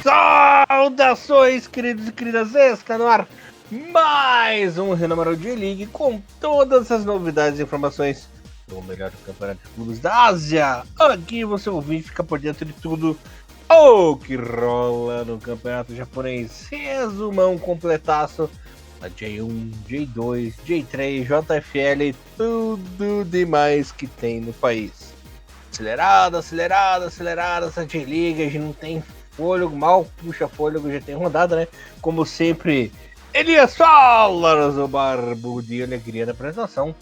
Saudações, queridos e queridas, está no ar mais um Renomaru J-League com todas as novidades e informações do melhor campeonato de clubes da Ásia. Aqui você ouvinte fica por dentro de tudo o que rola no campeonato japonês. Resumão completaço da J1, J2, J3, JFL e tudo demais que tem no país. Acelerada essa J-League, a gente não tem fôlego, mal puxa fôlego, já tem rodada, né? Como sempre, Elias Falas, o barbudo de alegria da apresentação.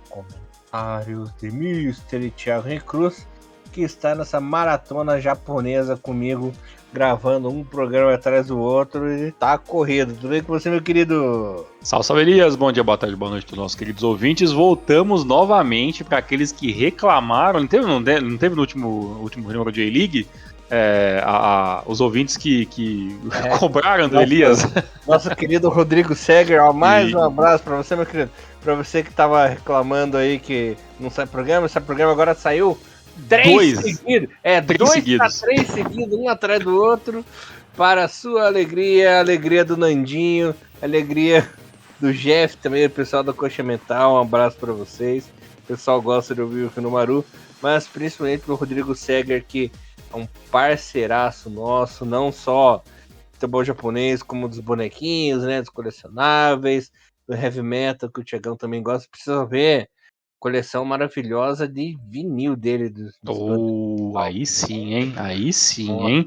Comentários de Mr. Thiago Recruz, que está nessa maratona japonesa comigo, gravando um programa atrás do outro e tá corrido. Tudo bem com você, meu querido? Salve, Elias. Bom dia, boa tarde, boa noite, nossos queridos ouvintes. Voltamos novamente para aqueles que reclamaram. Não teve no último Renomaru J-League? Os ouvintes que cobraram do Elias. Nosso querido Rodrigo Seger, mais um abraço para você, meu querido. Para você que tava reclamando aí que não sai programa, esse programa agora saiu três seguidos, um atrás do outro, para a sua alegria, a alegria do Nandinho, a alegria do Jeff também, o pessoal da Coxa Mental, um abraço para vocês. O pessoal gosta de ouvir o Renomaru, mas principalmente pro Rodrigo Seger, que é um parceiraço nosso, não só do futebol japonês, como dos bonequinhos, né, dos colecionáveis, do heavy metal, que o Thiagão também gosta. Precisa ver coleção maravilhosa de vinil dele. Aí sim, hein?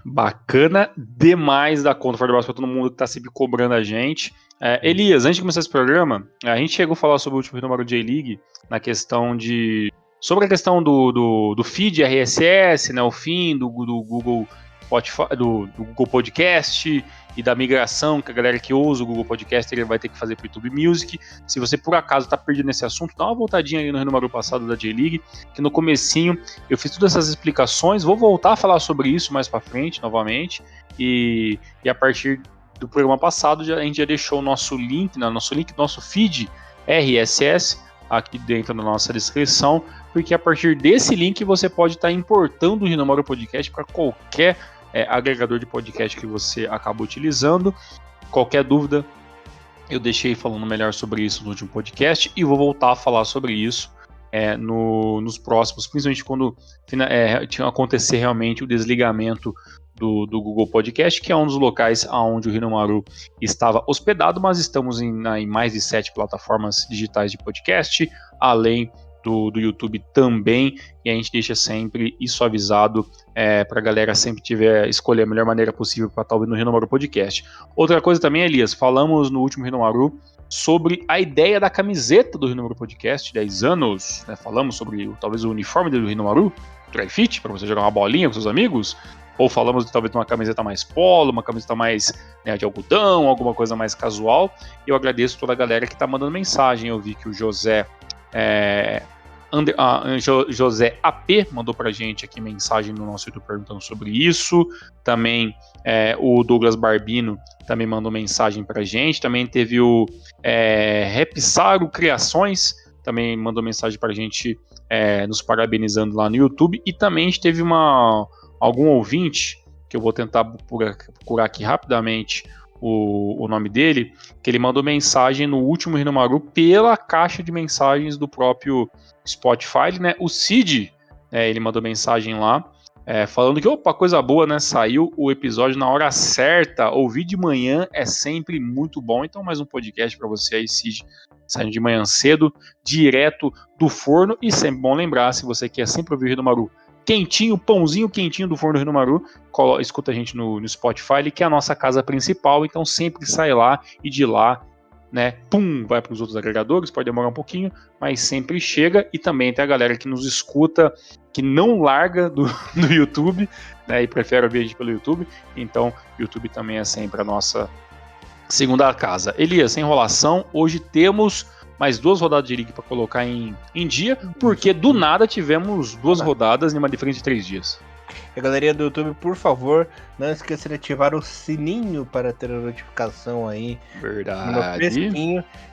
Bacana demais da conta. Forte abraço pra todo mundo que tá sempre cobrando a gente. Elias, antes de começar esse programa, a gente chegou a falar sobre o último Renomaru J-League, sobre a questão do feed RSS, né, o fim do Google Spotify, do Google Podcast e da migração, que a galera que usa o Google Podcast ele vai ter que fazer para o YouTube Music. Se você por acaso está perdido nesse assunto, dá uma voltadinha aí no Renomaru passado da J-League, que no comecinho eu fiz todas essas explicações, vou voltar a falar sobre isso mais para frente, novamente, e a partir do programa passado a gente já deixou o nosso feed RSS aqui dentro da nossa descrição, porque a partir desse link você pode estar importando o Renomaru Podcast para qualquer agregador de podcast que você acaba utilizando. Qualquer dúvida, eu deixei falando melhor sobre isso no último podcast e vou voltar a falar sobre isso nos próximos, principalmente quando acontecer realmente o desligamento do Google Podcast, que é um dos locais onde o Renomaru estava hospedado, mas estamos em mais de 7 plataformas digitais de podcast, além do YouTube também, e a gente deixa sempre isso avisado para a galera sempre escolher a melhor maneira possível para estar ouvindo o Renomaru Podcast. Outra coisa também, Elias, falamos no último Renomaru sobre a ideia da camiseta do Renomaru Podcast, 10 anos, né? Falamos sobre talvez o uniforme do Renomaru, dry fit, para você jogar uma bolinha com seus amigos, ou falamos talvez de uma camiseta mais polo, uma camiseta mais de algodão, alguma coisa mais casual. Eu agradeço toda a galera que está mandando mensagem. Eu vi que o José AP mandou pra gente aqui mensagem no nosso YouTube perguntando sobre isso. Também o Douglas Barbino também mandou mensagem pra gente. Também teve o Repsaro Criações, também mandou mensagem pra gente nos parabenizando lá no YouTube. E também a gente teve algum ouvinte, que eu vou tentar procurar aqui rapidamente o nome dele, que ele mandou mensagem no último Renomaru pela caixa de mensagens do próprio Spotify, né? O Cid, ele mandou mensagem lá, falando que, opa, coisa boa, né? Saiu o episódio na hora certa, ouvir de manhã é sempre muito bom. Então, mais um podcast para você aí, Cid, saindo de manhã cedo, direto do forno. E sempre bom lembrar, se você quer sempre ouvir o Renomaru quentinho, pãozinho quentinho do forno do Renomaru, escuta a gente no Spotify, que é a nossa casa principal, então sempre sai lá e de lá, né, vai para os outros agregadores, pode demorar um pouquinho, mas sempre chega. E também tem a galera que nos escuta, que não larga do YouTube, né, e prefere ouvir a gente pelo YouTube, então o YouTube também é sempre a nossa segunda casa. Elias, sem enrolação, hoje temos mais 2 rodadas de League para colocar em dia, porque do nada tivemos 2 rodadas em uma diferença de 3 dias. E a galerinha do YouTube, por favor, não esqueça de ativar o sininho para ter a notificação aí. Verdade.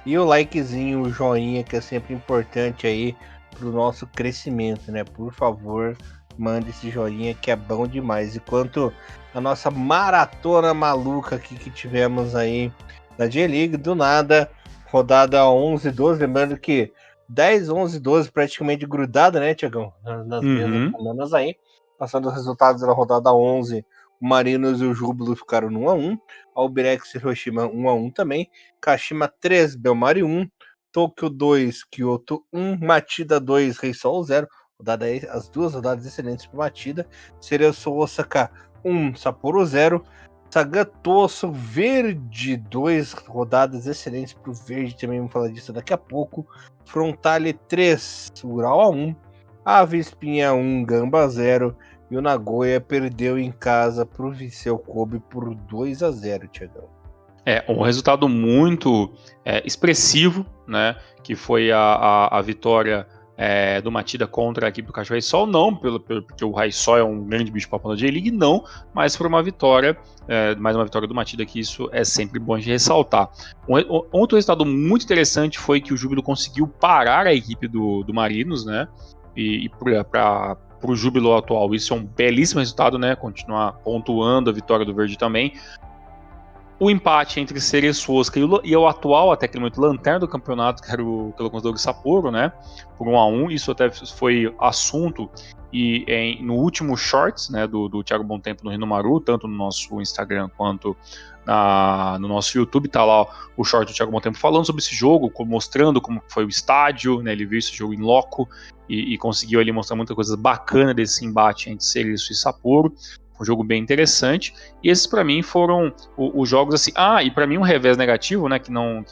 E o likezinho, o joinha, que é sempre importante aí pro nosso crescimento, né? Por favor, manda esse joinha que é bom demais. Enquanto a nossa maratona maluca aqui que tivemos aí na J-League, do nada, rodada 11, 12, lembrando que 10, 11, 12 praticamente grudada, né, Tiagão? Nas mesmas semanas aí. Passando os resultados da rodada 11, o Marinos e o Júbilo ficaram no 1x1. Albirex e Hiroshima 1x1 também. Kashima 3, Belmari 1. Tokyo 2, Kyoto 1. Matida 2, Reisol 0. Rodada aí, as duas rodadas excelentes para Matida. Cereço Osaka 1, Sapporo 0. Sagatoso Verde 2, rodadas excelentes para o Verde, também vamos falar disso daqui a pouco. Frontale 3, Ural 1. Ave Espinha 1, Gamba 0. E o Nagoya perdeu em casa para o Viseu Kobe por 2x0, Tiagão. Um resultado muito expressivo, né? Que foi a vitória do Matida contra a equipe do Cachoeira Sol, não porque o Raisol é um grande bicho papão da J-League, não, mas por uma vitória, mais uma vitória do Matida, que isso é sempre bom de ressaltar. Outro resultado muito interessante foi que o Júbilo conseguiu parar a equipe do Marinos, né? E para o Júbilo atual, isso é um belíssimo resultado, né? Continuar pontuando a vitória do Verde também. O empate entre Cereço Osaka e o atual, até aquele momento, lanterna do campeonato, que era o Locomotive Sapporo, né? Por 1x1. Isso até foi assunto no último shorts, né, do Thiago Bom Tempo no Rinomaru, tanto no nosso Instagram quanto no nosso YouTube. Tá lá o short do Thiago Bom Tempo falando sobre esse jogo, mostrando como foi o estádio, né? Ele viu esse jogo em loco e conseguiu ali mostrar muita coisa bacana desse embate entre Cereço e Sapporo. Um jogo bem interessante, e esses para mim foram os jogos assim. E para mim um revés negativo, né, que não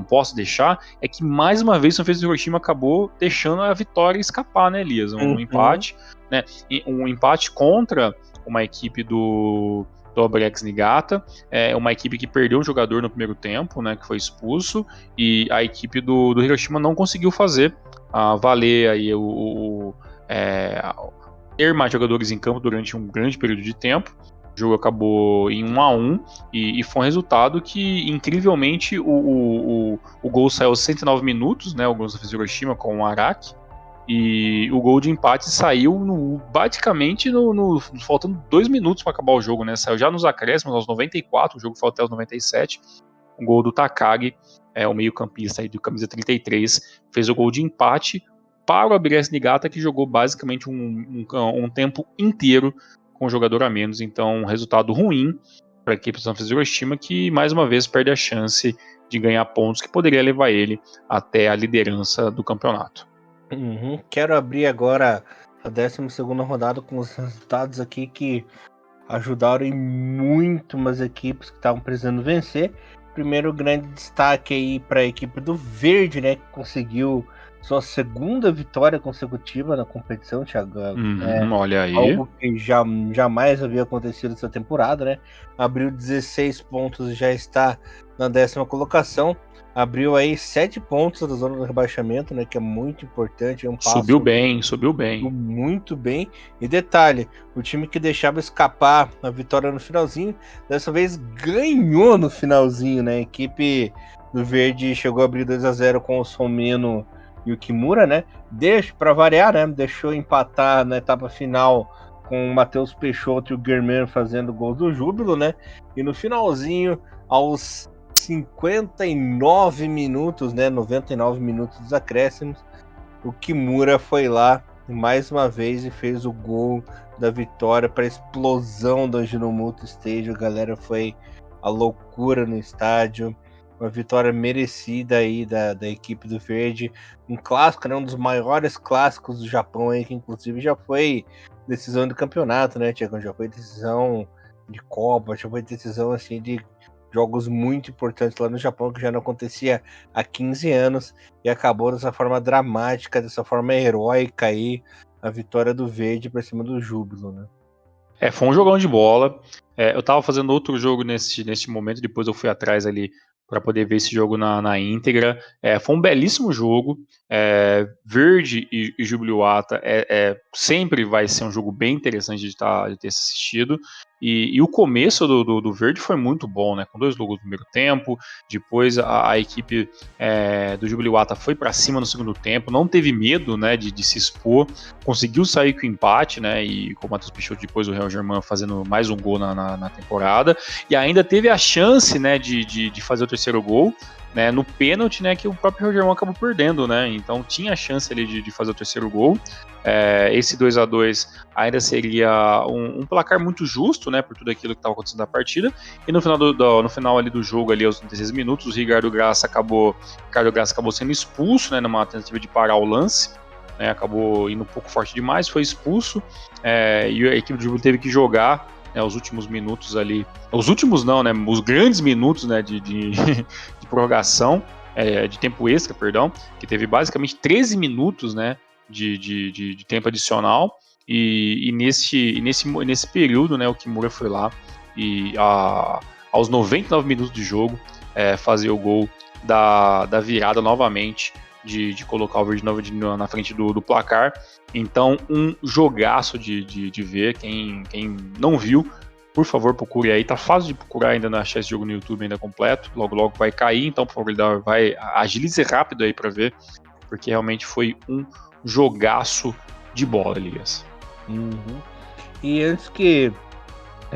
posso deixar, é que mais uma vez o São Francisco Hiroshima acabou deixando a vitória escapar, né, Elias? Um empate, né, um empate contra uma equipe do Albirex Niigata, uma equipe que perdeu um jogador no primeiro tempo, né, que foi expulso, e a equipe do Hiroshima não conseguiu fazer valer aí ter mais jogadores em campo durante um grande período de tempo. O jogo acabou em 1x1 e foi um resultado que, incrivelmente, o gol saiu aos 109 minutos, né, o gol do Hiroshima com o Araki, e o gol de empate saiu basicamente faltando 2 minutos para acabar o jogo, né, saiu já nos acréscimos, aos 94, o jogo foi até aos 97, o gol do Takagi, o meio-campista aí do camisa 33, fez o gol de empate para o Albirex Niigata, que jogou basicamente um tempo inteiro com o jogador a menos. Então, um resultado ruim para a equipe do São Francisco Hiroshima, que mais uma vez perde a chance de ganhar pontos que poderia levar ele até a liderança do campeonato. Quero abrir agora a 12ª rodada com os resultados aqui que ajudaram em muito umas equipes que estavam precisando vencer. Primeiro grande destaque aí para a equipe do Verde, né, que conseguiu sua segunda vitória consecutiva na competição, Thiago. Olha aí. Algo que jamais havia acontecido nessa temporada, né? Abriu 16 pontos e já está na 10ª colocação. Abriu aí 7 pontos da zona do rebaixamento, né? Que é muito importante. Subiu bem. Muito bem. E detalhe, o time que deixava escapar a vitória no finalzinho, dessa vez ganhou no finalzinho, né? A equipe do Verde chegou a abrir 2x0 com o Someno e o Kimura, né? Para variar, né? Deixou empatar na etapa final com o Matheus Peixoto e o Guermeiro fazendo gol do Júbilo, né? E no finalzinho, aos 59 minutos, né? 99 minutos dos acréscimos, o Kimura foi lá mais uma vez e fez o gol da vitória para a explosão do Ajinomoto Stadium. A galera foi a loucura no estádio. Uma vitória merecida aí da equipe do Verde. Um clássico, né? Um dos maiores clássicos do Japão aí, que inclusive já foi decisão do campeonato, né, Tiago? Já foi decisão de Copa, já foi decisão assim de jogos muito importantes lá no Japão, que já não acontecia há 15 anos, e acabou dessa forma dramática, dessa forma heróica aí, a vitória do Verde para cima do Júbilo, né? Foi um jogão de bola. Eu tava fazendo outro jogo neste momento, depois eu fui atrás ali para poder ver esse jogo na íntegra. Foi um belíssimo jogo. Verde e Jubiluata sempre vai ser um jogo bem interessante de ter assistido. E o começo do Verde foi muito bom, né? Com 2 gols no primeiro tempo, depois a equipe do Jubiluata foi para cima no segundo tempo, não teve medo, né, de se expor, conseguiu sair com o empate, né? E com o Matheus Pichot depois o Real Germain fazendo mais um gol na temporada, e ainda teve a chance, né, de fazer o terceiro gol, né, no pênalti, né, que o próprio Real Germain acabou perdendo, né? Então tinha a chance ali de fazer o terceiro gol. Esse 2-2 ainda seria um placar muito justo, né, por tudo aquilo que estava acontecendo na partida. E no final ali do jogo, ali aos 16 minutos, o Ricardo Graça acabou sendo expulso, né, numa tentativa de parar o lance, né, acabou indo um pouco forte demais, foi expulso, e a equipe do Juventude teve que jogar, né, os últimos minutos ali, os últimos não, né, os grandes minutos, né, de prorrogação, de tempo extra, perdão, que teve basicamente 13 minutos, né, de tempo adicional, e nesse período, né, o Kimura foi lá e aos 99 minutos de jogo fazer o gol da virada novamente, de colocar o Verde na frente do placar. Então, um jogaço de ver. Quem não viu, por favor, procure aí. Tá fácil de procurar ainda, na achar esse jogo no YouTube ainda completo. Logo, logo vai cair. Então, por favor, agilize rápido aí para ver, porque realmente foi um jogaço de bola, Elias. Uhum. E antes que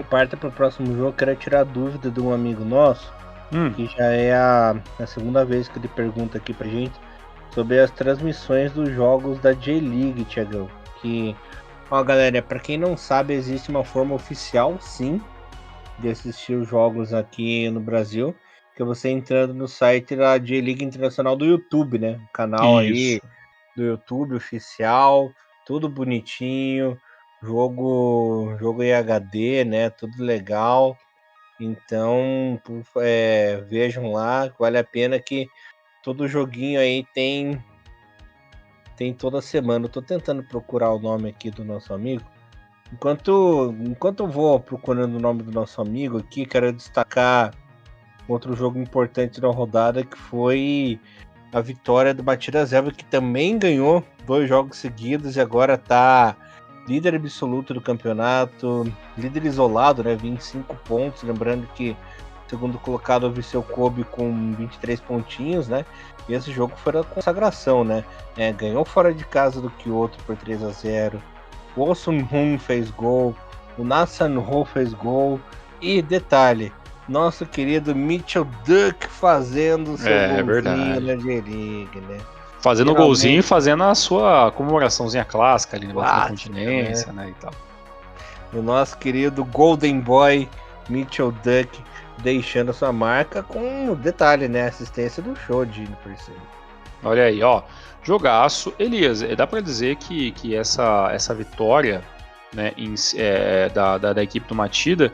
parta para o próximo jogo, eu quero tirar a dúvida de um amigo nosso, que já é a segunda vez que ele pergunta aqui pra gente sobre as transmissões dos jogos da J-League, Thiagão. Que, ó, galera, para quem não sabe, existe uma forma oficial, sim, de assistir os jogos aqui no Brasil, que é você entrando no site da J-League Internacional do YouTube, né? O canal aí do YouTube oficial, tudo bonitinho, jogo em HD, né? Tudo legal. Então, vejam lá, vale a pena, que todo joguinho aí tem toda semana. Eu tô tentando procurar o nome aqui do nosso amigo. Enquanto eu vou procurando o nome do nosso amigo aqui, quero destacar outro jogo importante da rodada, que foi a vitória do Matias Elva, que também ganhou 2 jogos seguidos e agora tá líder absoluto do campeonato, líder isolado, né, 25 pontos, lembrando que o segundo colocado é o Viseu Kobe com 23 pontinhos, né, e esse jogo foi a consagração, né, ganhou fora de casa do Kyoto por 3-0, o Osun-Hun fez gol, o Nasan-Ho fez gol, e detalhe, nosso querido Mitchell Duck fazendo seu golzinho na J-League, né? Fazendo o golzinho e fazendo a sua comemoraçãozinha clássica ali, batendo a continência, né, e tal. O nosso querido Golden Boy Mitchell Duck deixando a sua marca, com detalhe, né, assistência do Shoji por cima. Olha aí, ó, jogaço. Elias, dá pra dizer que essa vitória, né, da equipe do Matida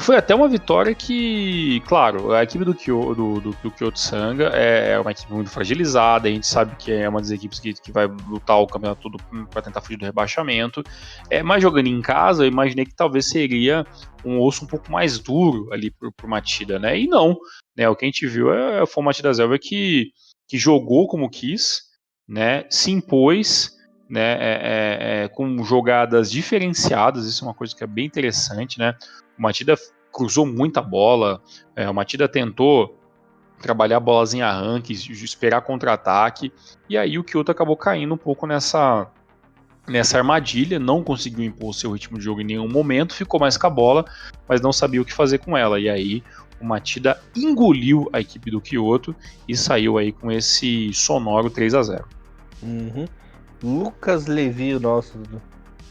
foi até uma vitória que, claro, a equipe do Kyoto Sanga é uma equipe muito fragilizada, a gente sabe que é uma das equipes que vai lutar o campeonato todo para tentar fugir do rebaixamento, mas jogando em casa, eu imaginei que talvez seria um osso um pouco mais duro ali pro Matida, né, e não, né, o que a gente viu foi o Matida Zelva que jogou como quis, né, se impôs, né, com jogadas diferenciadas. Isso é uma coisa que é bem interessante, né? O Matida cruzou muita bola, o Matida tentou trabalhar bolas em arranque, esperar contra-ataque, e aí o Kyoto acabou caindo um pouco nessa armadilha, não conseguiu impor seu ritmo de jogo em nenhum momento, ficou mais com a bola, mas não sabia o que fazer com ela, e aí o Matida engoliu a equipe do Kyoto e saiu aí com esse sonoro 3-0. Uhum. Lucas Levi, o nosso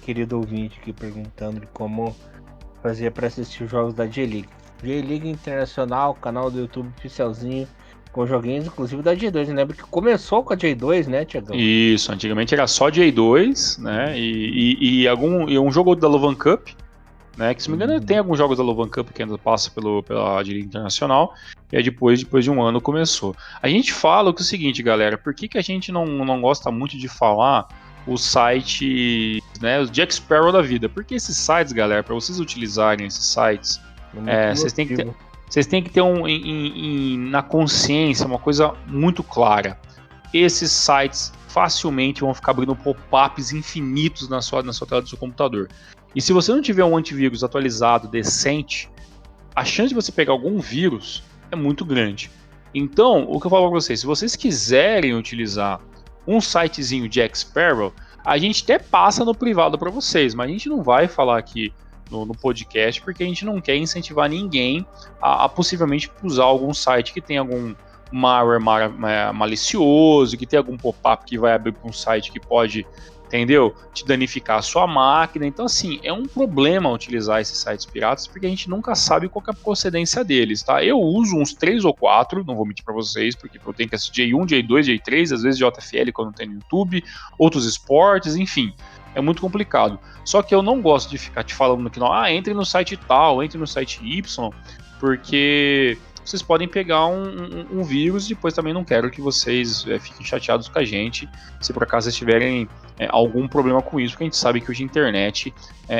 querido ouvinte, aqui perguntando de como fazia para assistir os jogos da J-League. J-League Internacional, canal do YouTube oficialzinho, com joguinhos inclusive da J2. Lembra que começou com a J2, né, Thiagão? Isso, antigamente era só J2, né? E um jogo da Lovan Cup, né? Que se não me engano tem alguns jogos da Lovan Cup que ainda passa pela J-League Internacional. E aí depois de um ano começou. A gente fala que é o seguinte, galera, por que a gente não gosta muito de falar os sites, né, os Jack Sparrow da vida? Porque esses sites, galera, para vocês utilizarem esses sites, vocês têm que ter na consciência uma coisa muito clara. Esses sites facilmente vão ficar abrindo pop-ups infinitos na sua tela do seu computador. E se você não tiver um antivírus atualizado, decente, a chance de você pegar algum vírus é muito grande. Então, o que eu falo para vocês, se vocês quiserem utilizar um sitezinho de X-Sparrow, a gente até passa no privado para vocês, mas a gente não vai falar aqui no podcast, porque a gente não quer incentivar ninguém a possivelmente usar algum site que tem algum malware malicioso, que tem algum pop-up que vai abrir para um site que pode, entendeu? Te danificar a sua máquina. Então, assim, é um problema utilizar esses sites piratas, porque a gente nunca sabe qual que é a procedência deles, tá? Eu uso uns 3 ou 4, não vou mentir para vocês, porque eu tenho que assistir J1, J2, J3, às vezes JFL quando tem no YouTube, outros esportes, enfim. É muito complicado. Só que eu não gosto de ficar te falando que não, entre no site tal, entre no site Y, porque vocês podem pegar um vírus e depois também não quero que vocês fiquem chateados com a gente se por acaso vocês tiverem algum problema com isso, porque a gente sabe que hoje a internet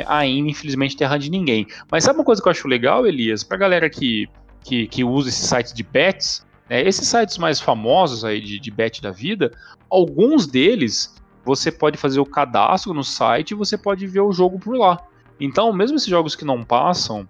ainda, infelizmente, terra de ninguém. Mas sabe uma coisa que eu acho legal, Elias? Pra galera que usa esses sites de bets, esses sites mais famosos aí de bet da vida, alguns deles você pode fazer o cadastro no site e você pode ver o jogo por lá. Então, mesmo esses jogos que não passam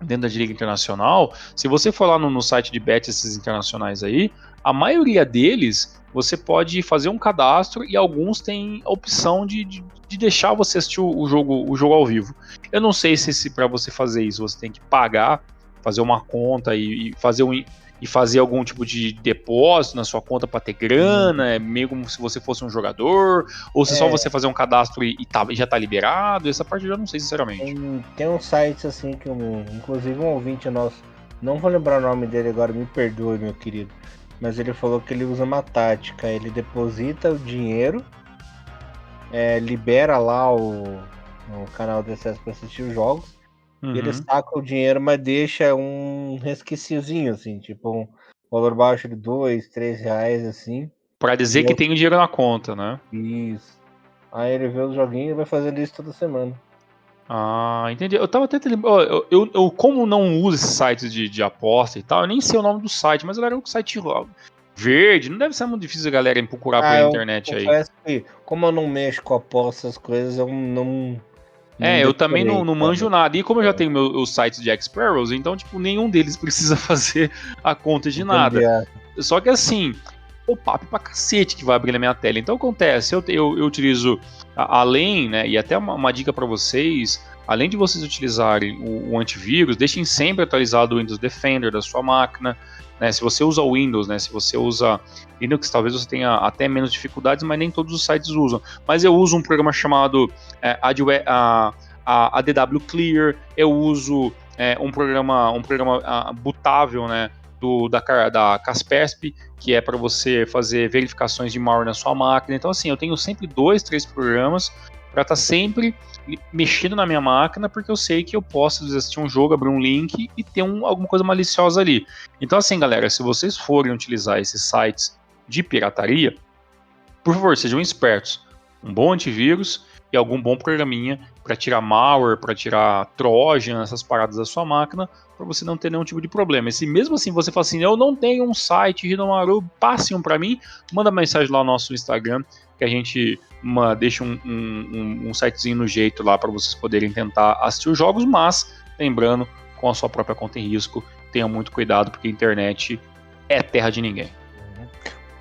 dentro da Liga Internacional, se você for lá no site de bets esses internacionais aí, a maioria deles você pode fazer um cadastro e alguns têm a opção de deixar você assistir o jogo ao vivo. Eu não sei se para você fazer isso você tem que pagar, fazer uma conta e fazer algum tipo de depósito na sua conta para ter grana, meio como se você fosse um jogador, ou se só você fazer um cadastro e já tá liberado. Essa parte eu já não sei, sinceramente. Tem uns sites assim que inclusive um ouvinte nosso, não vou lembrar o nome dele agora, me perdoe, meu querido, mas ele falou que ele usa uma tática, ele deposita o dinheiro, libera lá o canal de acesso para assistir os jogos, e ele saca o dinheiro, mas deixa um resquiciozinho, assim, tipo um valor baixo de R$2, R$3, assim. Pra dizer que tem o dinheiro na conta, né? Isso. Aí ele vê os joguinhos e vai fazendo isso toda semana. Ah, entendi. Eu tava até eu como não uso esses sites de aposta e tal, eu nem sei o nome do site, mas era um site verde, não deve ser muito difícil a galera procurar pela internet eu aí. confesso que, como eu não mexo com aposta, essas coisas, eu não Eu também não decorei, manjo cara. nada. E como eu já tenho os sites de X-Sparrows, então, tipo, nenhum deles precisa fazer a conta de nada. Só que assim, pop-up pra cacete que vai abrir na minha tela. Então acontece, eu utilizo, além, né, e até uma dica para vocês, além de vocês utilizarem o antivírus, deixem sempre atualizado o Windows Defender da sua máquina, né, se você usa Windows, né, se você usa Linux, talvez você tenha até menos dificuldades, mas nem todos os sites usam. Mas eu uso um programa chamado ADW Clear, eu uso um programa bootável, né, da Kaspersky, que é para você fazer verificações de malware na sua máquina. Então, assim, eu tenho sempre 2, 3 programas para estar sempre mexendo na minha máquina, porque eu sei que eu posso assistir um jogo, abrir um link e ter alguma coisa maliciosa ali. Então, assim, galera, se vocês forem utilizar esses sites de pirataria, por favor, sejam espertos. Um bom antivírus e algum bom programinha para tirar malware, para tirar trojan, essas paradas da sua máquina, para você não ter nenhum tipo de problema. E se mesmo assim você fala assim, eu não tenho um site Hidamaru, passe um para mim, manda mensagem lá no nosso Instagram, que a gente deixa um sitezinho no jeito lá para vocês poderem tentar assistir os jogos, mas lembrando, com a sua própria conta em risco, tenha muito cuidado, porque a internet é terra de ninguém.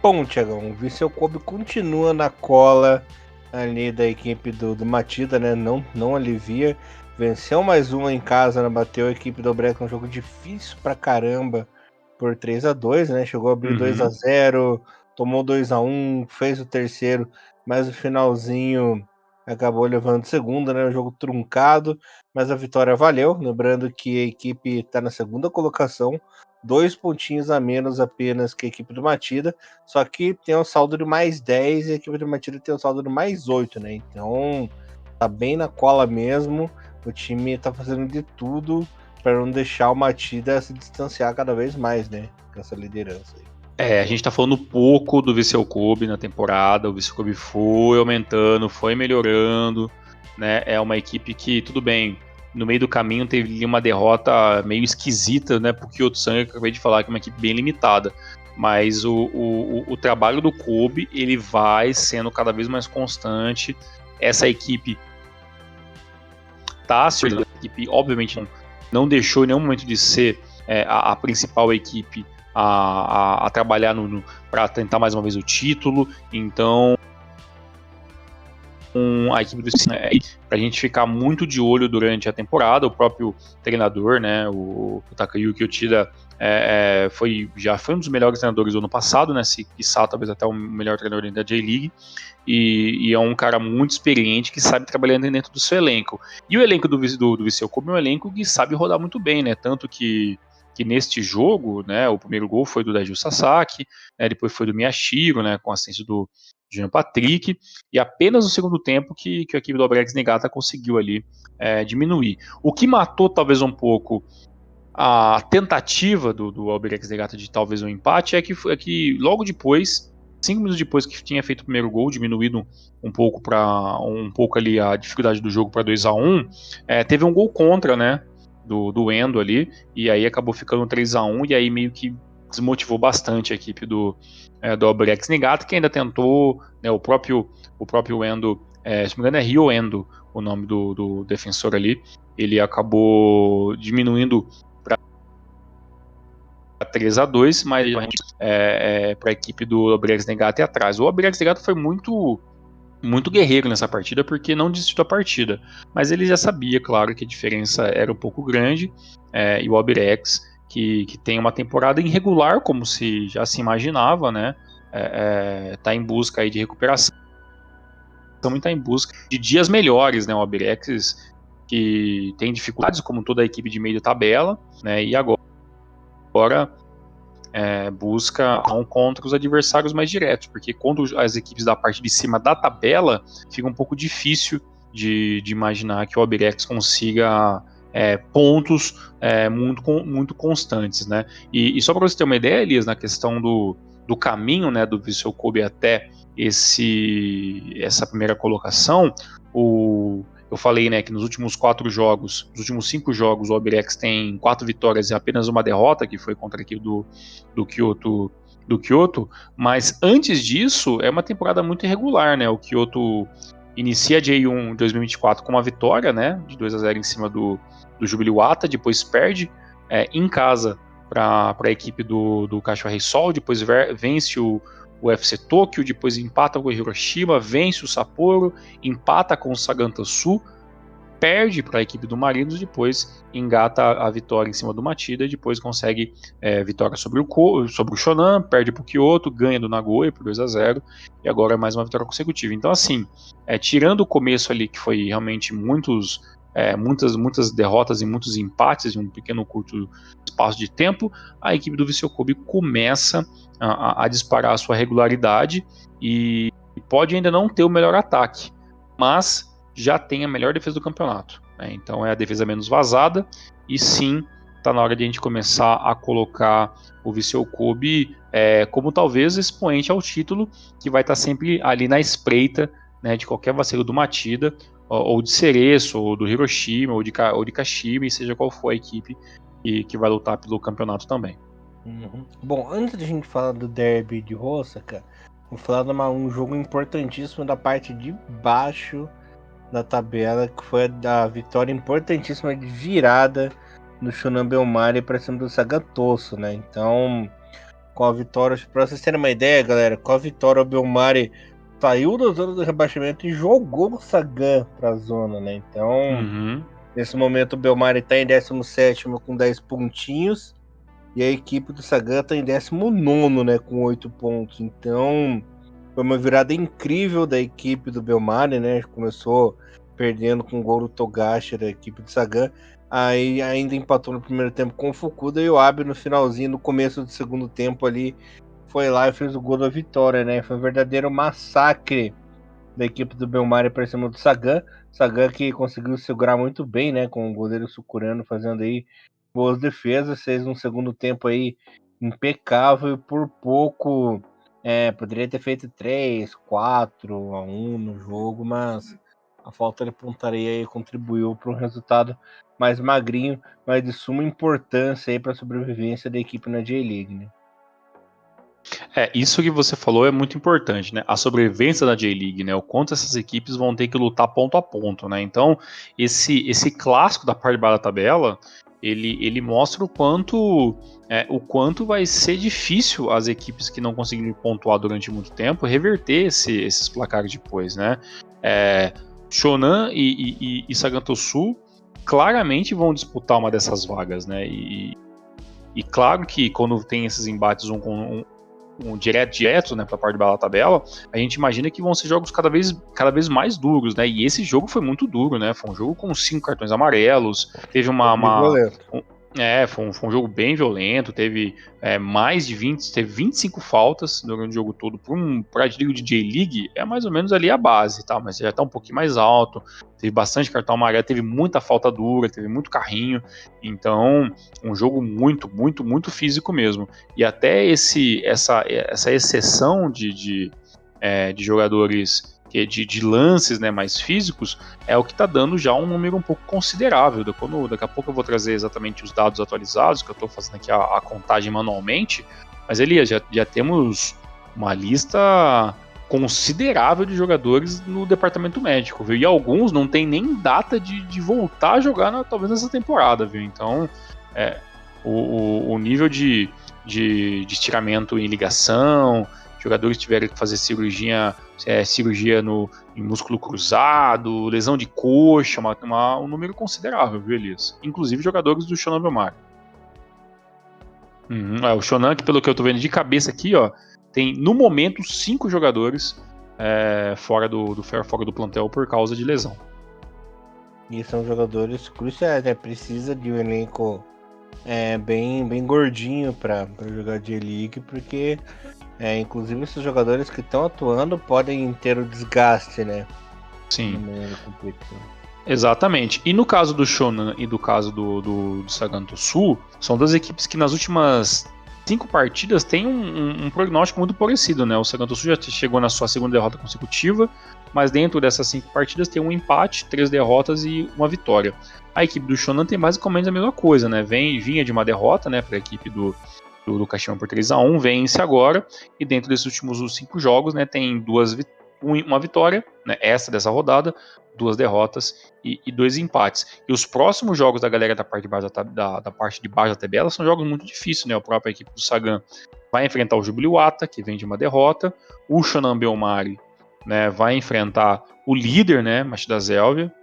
Bom, Thiagão, o Vissel Kobe continua na cola ali da equipe do Matida, né? Não alivia. Venceu mais uma em casa, né? Bateu a equipe do Breca, um jogo difícil pra caramba, por 3-2, né? Chegou a abrir 2-0, tomou 2-1, fez o terceiro, mas o finalzinho acabou levando o segundo, né? O jogo truncado, mas a vitória valeu. Lembrando que a equipe está na segunda colocação, 2 pontinhos a menos apenas que a equipe do Matida, só que tem um saldo de mais 10 e a equipe do Matida tem um saldo de mais 8, né? Então tá bem na cola mesmo. O time tá fazendo de tudo para não deixar o Matida se distanciar cada vez mais, né? Com essa liderança aí. A gente tá falando pouco do Vissel Kobe na temporada, o Vissel Kobe foi aumentando, foi melhorando, né? É uma equipe que, tudo bem, no meio do caminho teve uma derrota meio esquisita, né? Porque o Tsan, eu acabei de falar que é uma equipe bem limitada. Mas o trabalho do Kobe, ele vai sendo cada vez mais constante. Essa equipe Tássio, a equipe obviamente não deixou em nenhum momento de ser a principal equipe a trabalhar para tentar mais uma vez o título. Então a equipe do para a gente ficar muito de olho durante a temporada. O próprio treinador, né, o Takayuki Uchida, já foi um dos melhores treinadores do ano passado, né, se quiçá talvez até o melhor treinador da J-League, e é um cara muito experiente que sabe trabalhar dentro do seu elenco. E o elenco do Viseu Kobe é um elenco que sabe rodar muito bem, né, tanto que neste jogo, né, o primeiro gol foi do Daiju Sasaki, né, depois foi do Miyashiro, né, com assistência do Jean Patrick, e apenas no segundo tempo que a equipe do Albirex Niigata conseguiu ali diminuir. O que matou talvez um pouco a tentativa do Albirex Niigata de talvez um empate é que logo depois, 5 minutos depois que tinha feito o primeiro gol, diminuído um pouco ali a dificuldade do jogo para 2-1, teve um gol contra, né, do Endo ali, e aí acabou ficando 3-1, e aí meio que desmotivou bastante a equipe do Albirex Niigata, que ainda tentou, né, o próprio Endo, se não me engano é Ryo Endo o nome do defensor ali, ele acabou diminuindo para 3-2, mas para a equipe do Albirex Niigata ir atrás. O Albirex Niigata foi muito guerreiro nessa partida, porque não desistiu da partida, mas ele já sabia, claro, que a diferença era um pouco grande, e o Albirex, que tem uma temporada irregular, como já se imaginava, né, tá em busca aí de recuperação e está em busca de dias melhores, né, o Albirex, que tem dificuldades, como toda a equipe de meio de tabela, né, e agora busca contra os adversários mais diretos, porque contra as equipes da parte de cima da tabela, fica um pouco difícil de imaginar que o Albirex consiga pontos muito constantes, né? E só para você ter uma ideia, Elias, na questão do caminho, né, do Vissel Kobe até essa primeira colocação, eu falei, né, que nos últimos 5 jogos, o Albirex tem 4 vitórias e apenas uma derrota, que foi contra a equipe do Kyoto, mas antes disso é uma temporada muito irregular, né? O Kyoto inicia a J1 2024 com uma vitória, né, de 2-0 em cima do Jubilee-Wata, depois perde em casa para a equipe do Kashiwa Reysol, depois vence o UFC Tokyo, depois empata com o Hiroshima, vence o Sapporo, empata com o Sagantasu, perde para a equipe do Marinos, depois engata a vitória em cima do Matida, e depois consegue vitória sobre o Shonan, perde para o Kyoto, ganha do Nagoya por 2-0, e agora mais uma vitória consecutiva. Então, assim, tirando o começo ali, que foi realmente muitas derrotas e muitos empates em um pequeno curto espaço de tempo, a equipe do Vissel Kobe começa a disparar a sua regularidade e pode ainda não ter o melhor ataque, mas já tem a melhor defesa do campeonato, né? Então é a defesa menos vazada, e sim, está na hora de a gente começar a colocar o Vissel Kobe como talvez expoente ao título, que vai estar sempre ali na espreita, né, de qualquer vacilo do Matida, ou de Cereço, ou do Hiroshima, ou de Kashima, e seja qual for a equipe que vai lutar pelo campeonato também. Uhum. Bom, antes de a gente falar do derby de Osaka, vou falar de um jogo importantíssimo da parte de baixo da tabela, que foi a vitória importantíssima de virada do Shonan Bellmare para cima do Sagantoso, né? Então, com a vitória, para vocês terem uma ideia, galera, com a vitória o Bellmare saiu da zona do rebaixamento e jogou o Sagan para a zona, né? Então, nesse momento o Bellmare está em 17º com 10 pontinhos, e a equipe do Sagan está em 19º, né, com 8 pontos. Então, foi uma virada incrível da equipe do Bellmare, né? Começou perdendo com o gol do Togashi da equipe do Sagan. Aí ainda empatou no primeiro tempo com o Fukuda, e o Abe no finalzinho, no começo do segundo tempo ali, foi lá e fez o gol da vitória, né? Foi um verdadeiro massacre da equipe do Bellmare para cima do Sagan. Sagan que conseguiu segurar muito bem, né? Com o goleiro sul-coreano fazendo aí boas defesas, fez um segundo tempo aí impecável, e por pouco poderia ter feito 3-4-1 no jogo, mas a falta de pontaria aí contribuiu para um resultado mais magrinho, mas de suma importância aí para a sobrevivência da equipe na J-League, né? Isso que você falou é muito importante, né? A sobrevivência da J-League, né? O quanto essas equipes vão ter que lutar ponto a ponto, né? Então, esse clássico da parte de baixo da tabela, ele mostra o quanto vai ser difícil as equipes que não conseguirem pontuar durante muito tempo reverter esses placares depois, né? Shonan e Sagantosu claramente vão disputar uma dessas vagas, né? E claro que quando tem esses embates um direto, né, para a parte de baixo da tabela, a gente imagina que vão ser jogos cada vez mais duros, né? E esse jogo foi muito duro, né? Foi um jogo com 5 cartões amarelos, teve Violento. foi um jogo bem violento, teve mais de 20, teve 25 faltas durante o jogo todo. Para digo de J-League, é mais ou menos ali a base, tá? Mas já tá um pouquinho mais alto, teve bastante cartão amarelo, teve muita falta dura, teve muito carrinho. Então, um jogo muito, muito, muito físico mesmo. E até essa exceção de jogadores, de lances, né, mais físicos, é o que está dando já um número um pouco considerável. Daqui a pouco eu vou trazer exatamente os dados atualizados, que eu estou fazendo aqui a contagem manualmente, mas Elias, já temos uma lista considerável de jogadores no departamento médico, viu? E alguns não tem nem data de voltar a jogar talvez nessa temporada, viu? Então, o nível de estiramento em ligação, jogadores tiveram que fazer cirurgia em músculo cruzado, lesão de coxa, um número considerável, viu, Elias? Inclusive jogadores do Shonan Bellmare. O Shonan, que pelo que eu tô vendo de cabeça aqui, ó, tem no momento 5 jogadores fora do plantel por causa de lesão. E são jogadores cruciais, né? Precisa de um elenco bem gordinho para jogar J-League, porque inclusive esses jogadores que estão atuando podem ter o desgaste, né? Sim. Exatamente. E no caso do Shonan e do caso do Sagantosu, são duas equipes que nas últimas 5 partidas têm um prognóstico muito parecido, né? O Sagantosu já chegou na sua segunda derrota consecutiva, mas dentro dessas 5 partidas tem um empate, 3 derrotas e uma vitória. A equipe do Shonan tem basicamente a mesma coisa, né? Vinha de uma derrota, né, para a equipe do Kashima por 3-1, vence agora, e dentro desses últimos 5 jogos, né, tem uma vitória, né, dessa rodada, 2 derrotas e 2 empates. E os próximos jogos da galera da parte de baixo da parte de baixo da tabela são jogos muito difíceis, né? A própria equipe do Sagan vai enfrentar o Jubiluata, que vem de uma derrota, o Shonan Bellmare, né, vai enfrentar o líder, né, Machida Zélvia,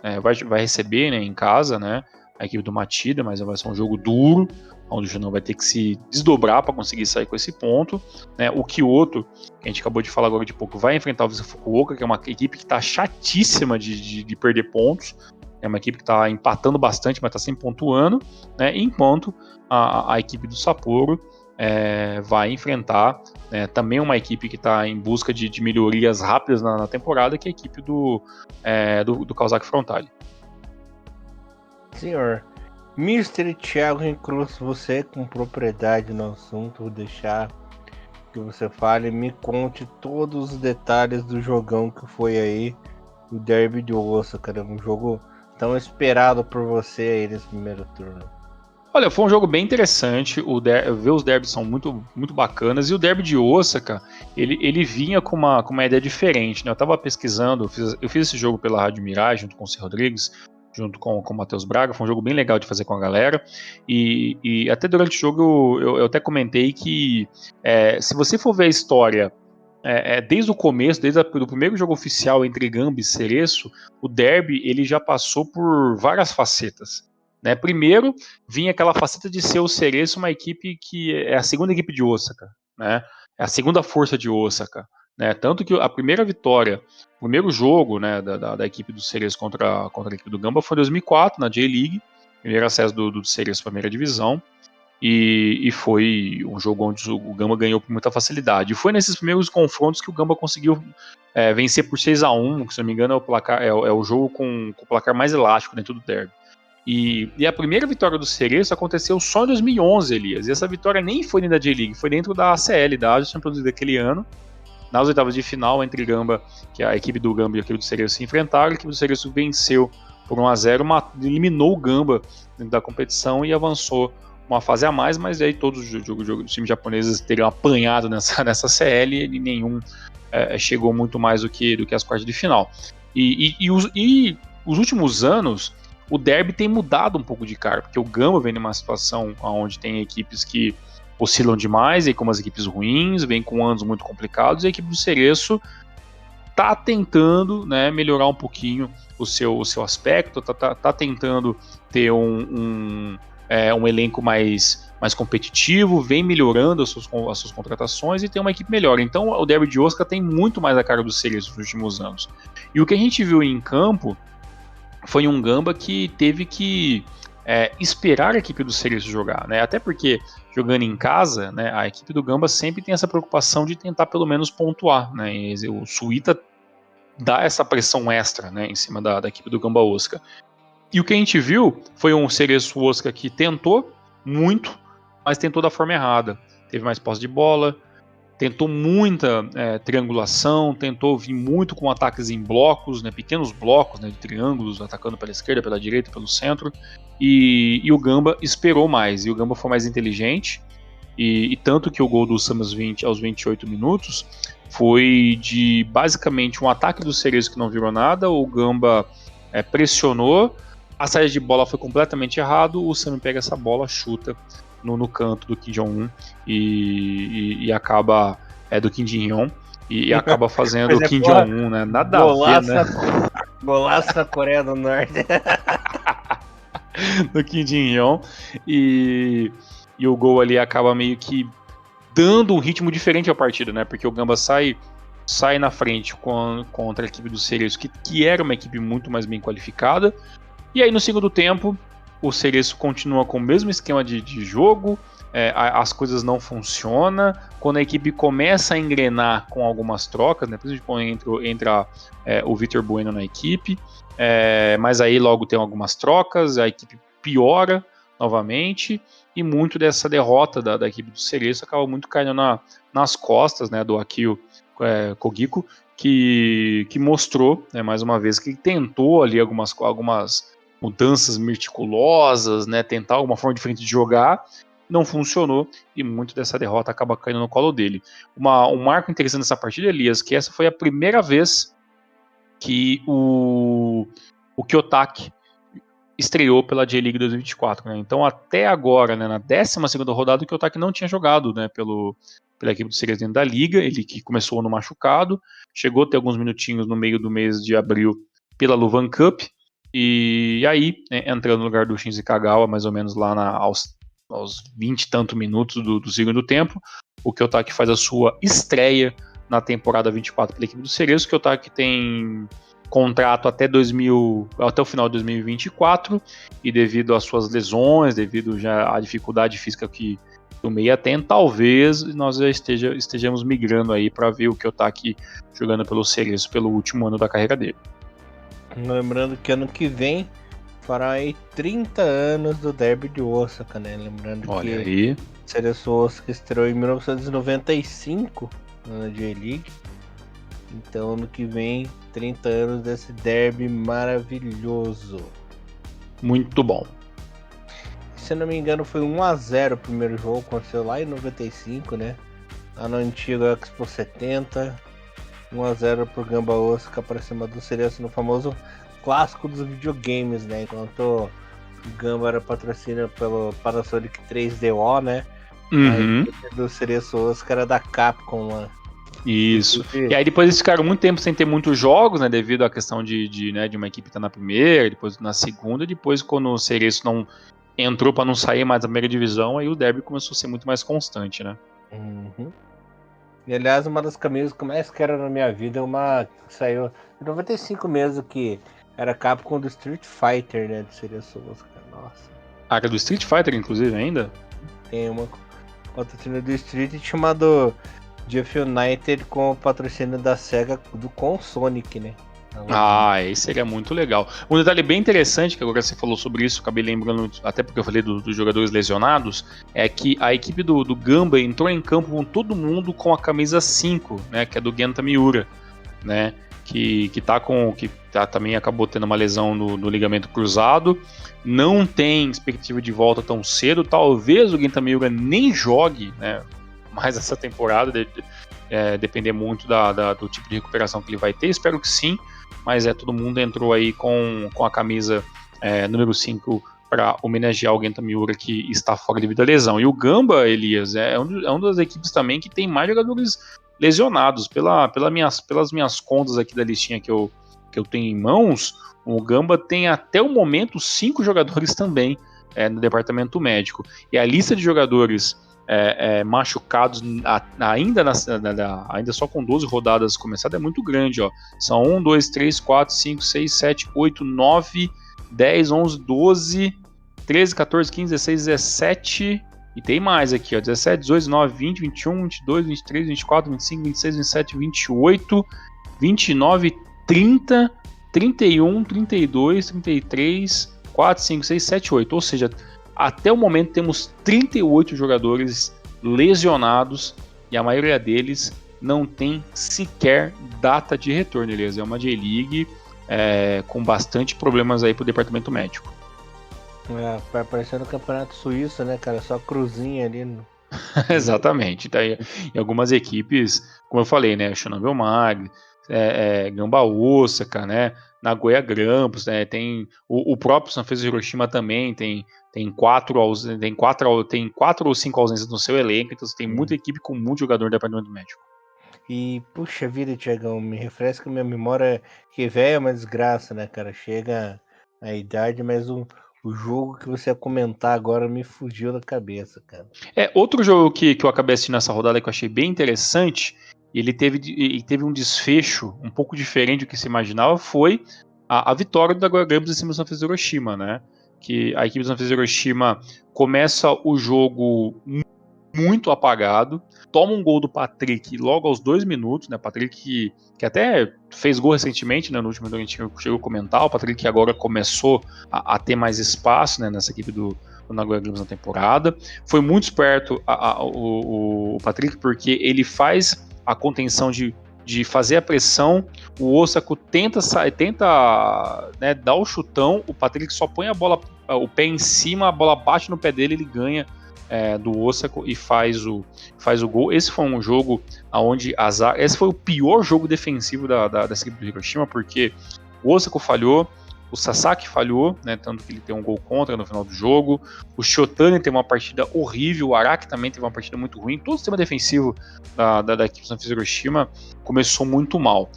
vai receber, né, em casa, né, a equipe do Machida, mas vai ser um jogo duro, onde o Shonan vai ter que se desdobrar para conseguir sair com esse ponto, né? O Kyoto, que a gente acabou de falar agora de pouco, vai enfrentar o Visa Fukuoka, que é uma equipe que está chatíssima de perder pontos, é uma equipe que está empatando bastante, mas está sempre pontuando, né? Enquanto a equipe do Sapporo vai enfrentar também uma equipe que está em busca de melhorias rápidas na temporada, que é a equipe do Kawasaki Frontale. Senhor Mr. Thiago Cruz, você com propriedade no assunto, vou deixar que você fale, me conte todos os detalhes do jogão que foi aí, o Derby de Osaka, um jogo tão esperado por você aí nesse primeiro turno. Olha, foi um jogo bem interessante, ver os derbys são muito, muito bacanas, e o derby de Osaka, ele vinha com uma ideia diferente, né? Eu estava pesquisando, eu fiz esse jogo pela Rádio Mirai, junto com o C. Rodrigues, junto com o Matheus Braga, foi um jogo bem legal de fazer com a galera, e até durante o jogo eu até comentei que se você for ver a história desde o começo, desde o primeiro jogo oficial entre Gamba e Cereço, o derby ele já passou por várias facetas. Né? Primeiro, vinha aquela faceta de ser o Cereço uma equipe que é a segunda equipe de Osaka, né? É a segunda força de Osaka. Né? Tanto que a primeira vitória, o primeiro jogo, né, da equipe do Cereço contra a equipe do Gamba foi em 2004, na J-League, primeiro acesso do Cereço para a primeira divisão, e foi um jogo onde o Gamba ganhou com muita facilidade. E foi nesses primeiros confrontos que o Gamba conseguiu vencer por 6-1, que se não me engano é o jogo com o placar mais elástico dentro do derby. E a primeira vitória do Cereço aconteceu só em 2011, Elias. E essa vitória nem foi dentro da J-League, foi dentro da ACL, da Asia Champions League daquele ano. Nas oitavas de final, entre Gamba, que a equipe do Gamba e a equipe do Cereço se enfrentaram, a equipe do Cereço venceu por 1-0, eliminou o Gamba dentro da competição e avançou uma fase a mais, mas aí todos os times japoneses teriam apanhado nessa CL e nenhum chegou muito mais do que as quartas de final. E os últimos anos, o derby tem mudado um pouco de cara, porque o Gamba vem numa situação onde tem equipes que oscilam demais, e como as equipes ruins, vem com anos muito complicados, e a equipe do Cereço tá tentando, né, melhorar um pouquinho o seu aspecto, tá tentando ter um elenco mais competitivo, vem melhorando as suas contratações e tem uma equipe melhor. Então o derby de Osaka tem muito mais a cara do Cereço nos últimos anos. E o que a gente viu em campo foi um Gamba que teve que esperar a equipe do Cereço jogar, né? Até porque jogando em casa, né, a equipe do Gamba sempre tem essa preocupação de tentar pelo menos pontuar, né? E o Suíta dá essa pressão extra, né, em cima da equipe do Gamba Osaka. E o que a gente viu foi um Cereço Osaka que tentou muito, mas tentou da forma errada. Teve mais posse de bola, tentou muita triangulação, tentou vir muito com ataques em blocos, né, pequenos blocos, né, de triângulos, atacando pela esquerda, pela direita, pelo centro, e o Gamba esperou mais, e o Gamba foi mais inteligente, e tanto que o gol do Samus aos 28 minutos foi de basicamente um ataque do Cereço que não virou nada, o Gamba pressionou, a saída de bola foi completamente errado, o Sam pega essa bola, chuta no canto do Kim Jong-un e acaba do Kim Jong-un e acaba fazendo o Kim Jong-un, né? Nada golaço, a ver, né? Golaço na Coreia do Norte. Do Kim Jong-un e o gol ali acaba meio que dando um ritmo diferente à partida, né? Porque o Gamba sai na frente contra a equipe do Cereço, que era uma equipe muito mais bem qualificada. E aí no segundo tempo, o Cereço continua com o mesmo esquema de jogo, as coisas não funcionam. Quando a equipe começa a engrenar com algumas trocas, né, principalmente quando entra o Vitor Bueno na equipe, mas aí logo tem algumas trocas, a equipe piora novamente, e muito dessa derrota da equipe do Cereço acaba muito caindo nas costas, né, do Akio Kogiko, que mostrou, né, mais uma vez, que tentou ali algumas mudanças meticulosas, né, tentar alguma forma diferente de jogar, não funcionou, e muito dessa derrota acaba caindo no colo dele. Um marco interessante dessa partida, Elias, que essa foi a primeira vez que o Kiyotaki estreou pela J-League 2024, né? Então até agora, né, na 12ª rodada, o Kiyotaki não tinha jogado, né, pela equipe do Cereço dentro da liga, ele que começou no machucado, chegou a ter alguns minutinhos no meio do mês de abril pela Luvan Cup, e aí, né, entrando no lugar do Shinji Kagawa, mais ou menos lá aos 20 e tanto minutos do segundo tempo, o Kiyotaki faz a sua estreia na temporada 24 pela equipe do Cereço. O Kiyotaki tem contrato até o final de 2024, e devido às suas lesões, devido já à dificuldade física que o Meia tem, talvez nós já estejamos migrando aí para ver o Kiyotaki jogando pelo Cereço pelo último ano da carreira dele. Lembrando que ano que vem fará aí 30 anos do derby de Osaka, né? Lembrando Olha que aí. Cereço Osaka estreou em 1995 na J-League. Então ano que vem, 30 anos desse derby maravilhoso. Muito bom. Se eu não me engano, foi 1-0 o primeiro jogo, aconteceu lá em 95, né? Lá no antigo Expo 70. 1-0 pro Gamba Osaka para cima do Cereço no famoso clássico dos videogames, né? Enquanto o Gamba era patrocínio pelo Panasonic 3DO, né? Uhum. A equipe do Cereço Osaka era da Capcom lá. Isso. E aí depois eles ficaram muito tempo sem ter muitos jogos, né? Devido à questão de uma equipe estar na primeira, depois na segunda, e depois quando o Cereço não entrou para não sair mais da primeira divisão, aí o derby começou a ser muito mais constante, né? Uhum. E aliás, uma das camisas que eu mais quero na minha vida é uma que saiu em 95 mesmo, que era Capcom do Street Fighter, né? Do Cereço Osaka. Nossa. A era do Street Fighter, inclusive, ainda? Tem uma patrocínio do Street chamado Jeff United com o patrocínio da SEGA com o Sonic, né? Esse seria muito legal. Um detalhe bem interessante, que agora você falou sobre isso, acabei lembrando, até porque eu falei dos jogadores lesionados, é que a equipe do Gamba entrou em campo com todo mundo com a camisa 5, né, que é do Genta Miura, né, que também acabou tendo uma lesão no ligamento cruzado, não tem expectativa de volta tão cedo, talvez o Genta Miura nem jogue, né, mais essa temporada, depender muito do tipo de recuperação que ele vai ter, espero que sim, mas todo mundo entrou aí com a camisa número 5 para homenagear o Genta Miura, que está fora devido à lesão. E o Gamba, Elias, é uma das equipes também que tem mais jogadores lesionados. Pelas minhas contas aqui da listinha que eu tenho em mãos, o Gamba tem até o momento 5 jogadores também no departamento médico. E a lista de jogadores machucados ainda só com 12 rodadas começadas é muito grande. Ó. São 1, 2, 3, 4, 5, 6, 7, 8, 9, 10, 11, 12, 13, 14, 15, 16, 17... E tem mais aqui, ó, 17, 18, 19, 20, 21, 22, 23, 24, 25, 26, 27, 28, 29, 30, 31, 32, 33, 4, 5, 6, 7, 8. Ou seja, até o momento temos 38 jogadores lesionados e a maioria deles não tem sequer data de retorno, beleza? É uma J-League com bastante problemas aí pro departamento médico. Vai parecendo o campeonato suíço, né, cara? Só cruzinha ali. Exatamente. Então, em algumas equipes, como eu falei, né? Shonan Mag, Gamba Osaka, né? Nagoya Grampus, né? Tem o próprio Sanfrecce Hiroshima também, tem 4 ou 5 ausências no seu elenco, então você tem muita equipe com muito jogador do departamento médico. E, puxa vida, Thiagão, me refresca minha memória, que velho é uma desgraça, né, cara? Chega a idade, mas o jogo que você ia comentar agora me fugiu da cabeça, cara. Outro jogo que eu acabei assistindo nessa rodada que eu achei bem interessante, e ele teve um desfecho um pouco diferente do que se imaginava, foi a vitória do Nagoya Grampus em cima do Sanfrecce Hiroshima, né? Que a equipe do Sanfrecce Hiroshima começa o jogo muito apagado, toma um gol do Patrick logo aos 2 minutos, né? Patrick que até fez gol recentemente, né? No último jogo a gente chegou a comentar, o Patrick que agora começou a ter mais espaço, né? Nessa equipe do Nagoya Grampus na temporada. Foi muito esperto o Patrick, porque ele faz a contenção de fazer a pressão, o Osaka tenta né, dar o chutão, o Patrick só põe o pé em cima, a bola bate no pé dele, ele ganha do Osaka e faz o gol. Esse foi um jogo onde esse foi o pior jogo defensivo dessa equipe do Hiroshima, porque o Osaka falhou, o Sasaki falhou, né, tanto que ele tem um gol contra no final do jogo, o Shotani tem uma partida horrível, o Araki também teve uma partida muito ruim, todo o sistema defensivo da equipe do Sanfrecce Hiroshima começou muito mal.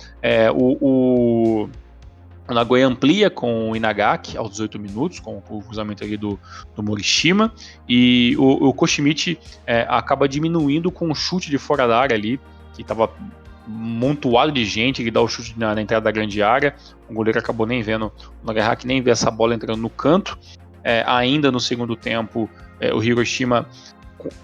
O Nagoya amplia com o Inagaki aos 18 minutos, com o cruzamento ali do Morishima, e o Koshimichi acaba diminuindo com um chute de fora da área ali, que estava montuado de gente, ele dá o chute na entrada da grande área, o goleiro acabou nem vendo, o Nagasaki nem vê essa bola entrando no canto. Ainda no segundo tempo, o Hiroshima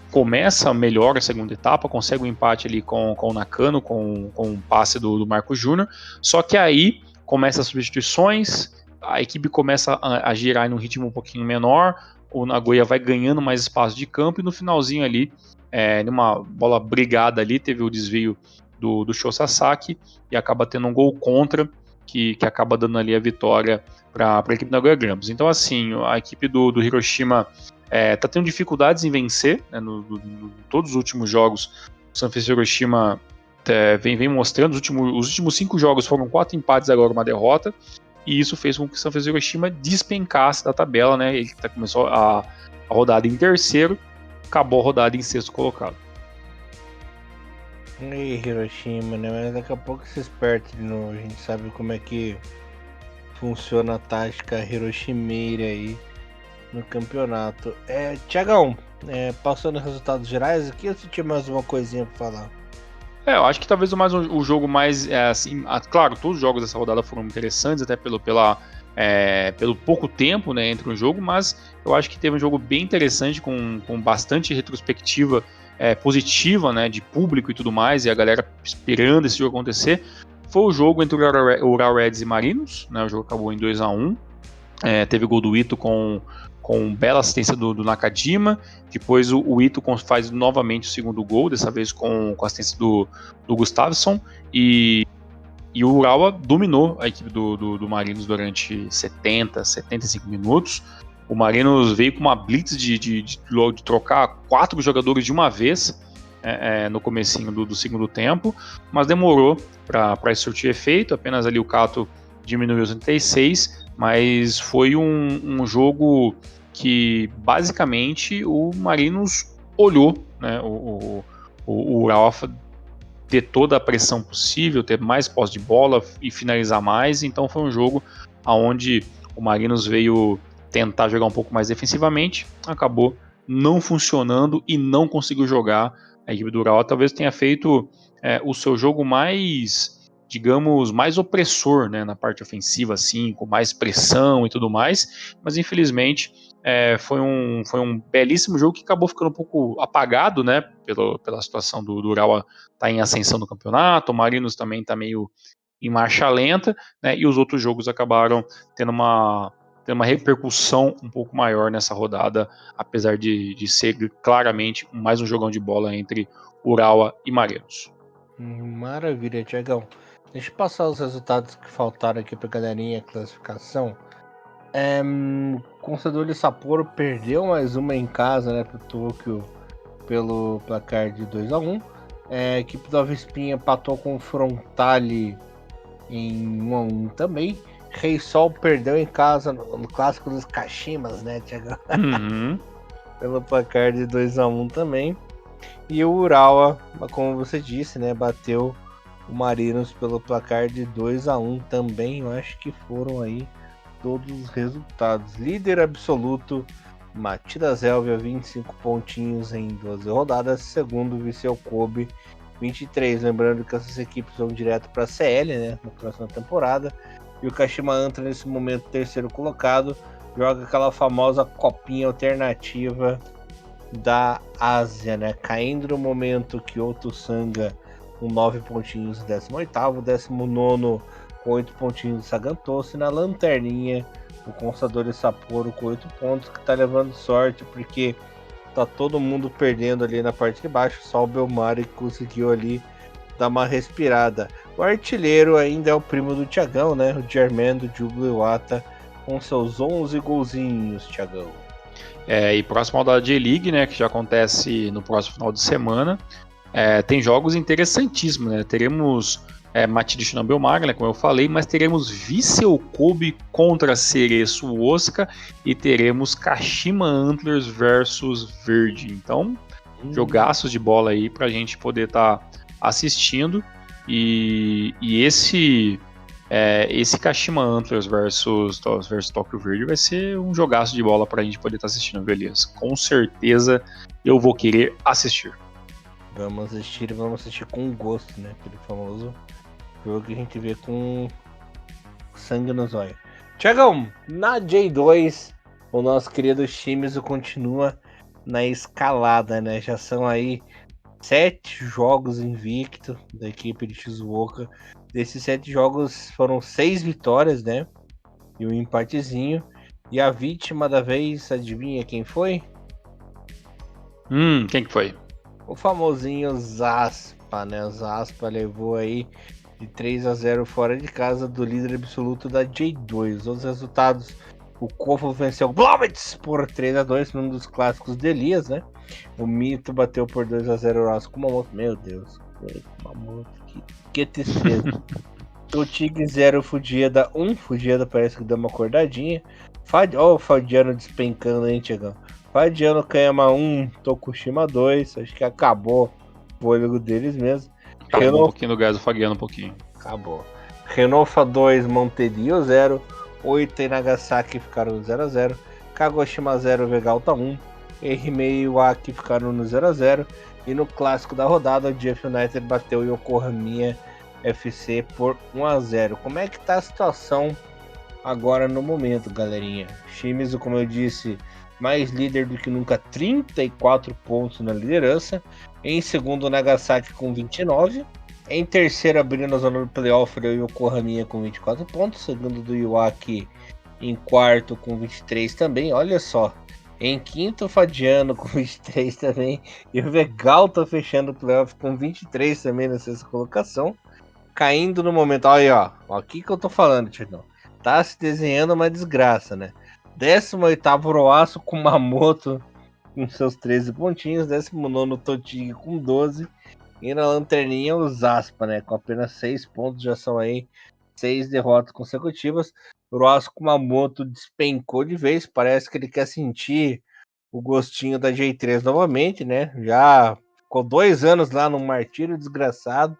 começa melhor a segunda etapa, consegue um empate ali com o Nakano, com um passe do Marco Júnior, só que aí começa as substituições, a equipe começa a girar em um ritmo um pouquinho menor, o Nagoya vai ganhando mais espaço de campo, e no finalzinho ali, numa bola brigada ali, teve o desvio do Sho Sasaki, e acaba tendo um gol contra, que acaba dando ali a vitória para a equipe do Nagoya Grampus. Então, assim, a equipe do Hiroshima está tendo dificuldades em vencer, né, todos os últimos jogos. O Sanfrecce Hiroshima vem mostrando, os últimos 5 jogos foram 4 empates, agora uma derrota, e isso fez com que o Sanfrecce Hiroshima despencasse da tabela, né? Ele começou a rodada em terceiro, acabou a rodada em sexto colocado. E Hiroshima, né? Mas daqui a pouco se esperta de novo. A gente sabe como é que funciona a tática hiroshimeira aí no campeonato. Thiagão, passando os resultados gerais aqui, eu senti mais uma coisinha pra falar. Eu acho que talvez o jogo mais, assim, claro, todos os jogos dessa rodada foram interessantes, até pelo pouco tempo, né, entre um jogo, mas eu acho que teve um jogo bem interessante, com bastante retrospectiva positiva, né, de público e tudo mais, e a galera esperando esse jogo acontecer. Foi o jogo entre o Ural Reds e Marinos, né, o jogo acabou em 2-1, teve gol do Ito com bela assistência do Nakajima. Depois o Ito faz novamente o segundo gol, dessa vez com assistência do Gustafsson, e E o Urawa dominou a equipe do Marinos durante 70, 75 minutos. O Marinos veio com uma blitz de trocar 4 jogadores de uma vez no comecinho do segundo tempo, mas demorou para surtir efeito. Apenas ali o Cato diminuiu os 36, mas foi um jogo que basicamente o Marinos olhou, né, o Urawa ter toda a pressão possível, ter mais posse de bola e finalizar mais. Então foi um jogo onde o Marinos veio tentar jogar um pouco mais defensivamente, acabou não funcionando e não conseguiu jogar. A equipe do Urawa talvez tenha feito o seu jogo mais, digamos, mais opressor, né, na parte ofensiva, assim, com mais pressão e tudo mais, mas infelizmente foi um belíssimo jogo que acabou ficando um pouco apagado, né, pela situação do Urawa tá em ascensão no campeonato, o Marinos também está meio em marcha lenta, né, e os outros jogos acabaram tendo uma repercussão um pouco maior nessa rodada, apesar de ser claramente mais um jogão de bola entre Urawa e Marinos. Maravilha, Tiagão. Deixa eu passar os resultados que faltaram aqui para a galerinha, classificação. Consadole Sapporo perdeu mais uma em casa, né, para o Tóquio pelo placar de 2-1. A equipe do Avispinha empatou com o Frontale em 1-1 também. Rei Sol perdeu em casa no clássico dos Kashimas, né, Thiago? Uhum. Pelo placar de 2-1 também. E o Urawa, como você disse, né, bateu o Marinos pelo placar de 2-1 também. Eu acho que foram aí todos os resultados. Líder absoluto, Matidas Helvia, 25 pontinhos em 12 rodadas. Segundo, Viseu Kobe, 23. Lembrando que essas equipes vão direto para a CL, né, na próxima temporada. E o Kashima Antlers, nesse momento, terceiro colocado, joga aquela famosa copinha alternativa da Ásia, né? Caindo no momento Kyoto Sanga com 9 pontinhos, 18º, 19º com 8 pontinhos Sagantoso, e na lanterninha o Consadole Sapporo com 8 pontos, que tá levando sorte porque tá todo mundo perdendo ali na parte de baixo, só o Belmari que conseguiu ali dar uma respirada. O artilheiro ainda é o primo do Thiagão, né? O Germando Jubilo Iwata com seus 11 golzinhos, Thiagão. E próximo ao da J-League, né, que já acontece no próximo final de semana, tem jogos interessantíssimos, né? Teremos Matidi Shinobelmaga, né, como eu falei, mas teremos Viseu Kobe contra Cereço Osaka e teremos Kashima Antlers versus Verde. Então, jogaços de bola aí pra gente poder estar assistindo. E esse Kashima Antlers versus Tóquio Verde vai ser um jogaço de bola pra gente poder estar assistindo, beleza? Com certeza eu vou querer assistir. Vamos assistir com gosto, né? Aquele famoso jogo que a gente vê com sangue nos olhos. Tiagão, na J2, o nosso querido Shimizu continua na escalada, né? Já são aí 7 jogos invicto da equipe de Shizuoka. Desses 7 jogos foram 6 vitórias, né? E um empatezinho. E a vítima da vez, adivinha quem foi? Quem que foi? O famosinho Zaspa, né? O Zaspa levou aí de 3-0 fora de casa do líder absoluto da J2. Os resultados: o Kofo venceu o Blobitz por 3-2 num dos clássicos de Elias, né? O Mito bateu por 2-0 o Ross Kumamoto. Meu Deus, Kumamoto, que tristeza. O Tig 0, Fudieda 1. Fudieda parece que deu uma acordadinha. Ó, o Fadiano despencando, hein, Tiagão? Fadiano Kayama 1, Tokushima 2. Acho que acabou o fôlego deles mesmo. Acabou um pouquinho do gás do Fagiano, um pouquinho. Acabou. Renofa 2, Montedio 0. 8 em Nagasaki ficaram 0-0. Kagoshima 0, Vegalta 1. Ehime e Iwaki ficaram no 0-0. E no clássico da rodada, o GF United bateu o Yokohama FC por 1-0. Como é que tá a situação agora no momento, galerinha? Shimizu, como eu disse, mais líder do que nunca, 34 pontos na liderança. Em segundo, Nagasaki com 29. Em terceiro, abrindo a zona do playoff, o Yokohama com 24 pontos. Segundo do Iwaki em quarto com 23 também. Olha só. Em quinto, Fadiano com 23 também. E o Vegalta fechando o playoff com 23 também na sexta colocação. caindo no momento. Olha aí, ó. O que eu tô falando, Tiagão? Tá se desenhando uma desgraça, né? 18º Oroaço Kumamoto com seus 13 pontinhos. 19º Totig com 12. E na lanterninha o Zaspa, né? Com apenas 6 pontos. Já são aí 6 derrotas consecutivas. O Oroaço Kumamoto despencou de vez. Parece que ele quer sentir o gostinho da J3 novamente, né? Já ficou 2 anos lá no martírio desgraçado.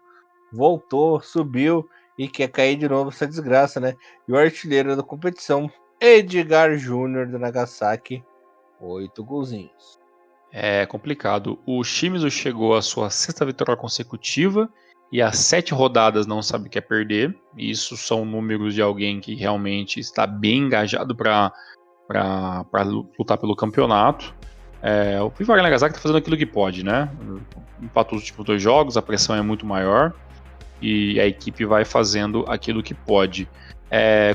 Voltou, subiu e quer cair de novo essa desgraça, né? E o artilheiro da competição, Edgar Júnior do Nagasaki, 8 golzinhos. É complicado. O Shimizu chegou à sua 6ª vitória consecutiva e às 7 rodadas não sabe o que é perder. Isso são números de alguém que realmente está bem engajado para lutar pelo campeonato. O Vivar Nagasaki está fazendo aquilo que pode, né? Empatou os últimos 2 jogos, a pressão é muito maior e a equipe vai fazendo aquilo que pode.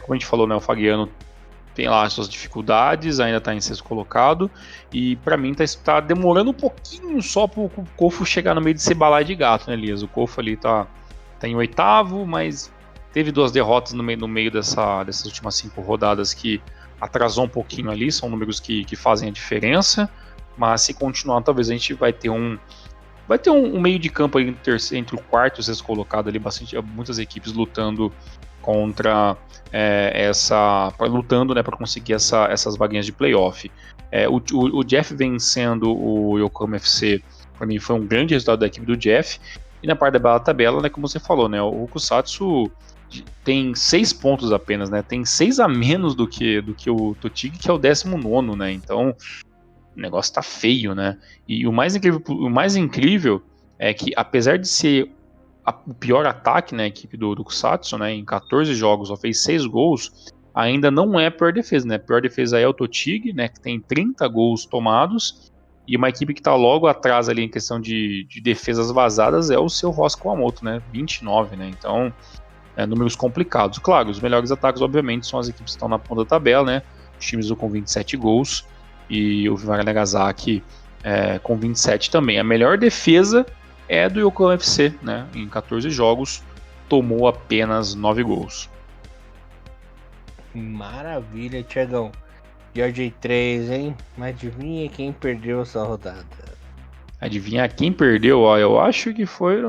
Como a gente falou, né, o Fagiano tem lá as suas dificuldades, ainda está em 6º colocado, e para mim tá demorando um pouquinho só para o Kofu chegar no meio desse balaio de gato, né, Elias? O Kofu ali tá em 8º, mas teve 2 derrotas no meio dessas últimas 5 rodadas que atrasou um pouquinho ali, são números que fazem a diferença, mas se continuar, talvez a gente vai ter um meio de campo aí entre o 4º e o 6º colocado ali, muitas equipes lutando contra lutando, né, para conseguir essas vaguinhas de playoff. O Jeff vencendo o Yokohama FC, para mim foi um grande resultado da equipe do Jeff. E na parte da tabela, né, como você falou, né, o Kusatsu tem 6 pontos apenas, né, tem 6 a menos do que o Totig, que é o 19º, né, então o negócio tá feio, né. E o mais incrível é que, apesar de ser o pior ataque na equipe do Kusatsu, né, em 14 jogos só fez 6 gols, ainda não é a pior defesa, né? A pior defesa é o Totig, né, que tem 30 gols tomados, e uma equipe que está logo atrás ali em questão de defesas vazadas é o seu Rossi Kawamoto, né, 29, né? Então, números complicados. Claro, os melhores ataques, obviamente, são as equipes que estão na ponta da tabela, né? Os times com 27 gols e o Vivar Nagasaki com 27 também. A melhor defesa é do Yokohama FC, né? Em 14 jogos, tomou apenas 9 gols. Maravilha, Tiagão. J3, hein? Mas adivinha quem perdeu essa rodada? Adivinha quem perdeu? Ó, eu acho que foi...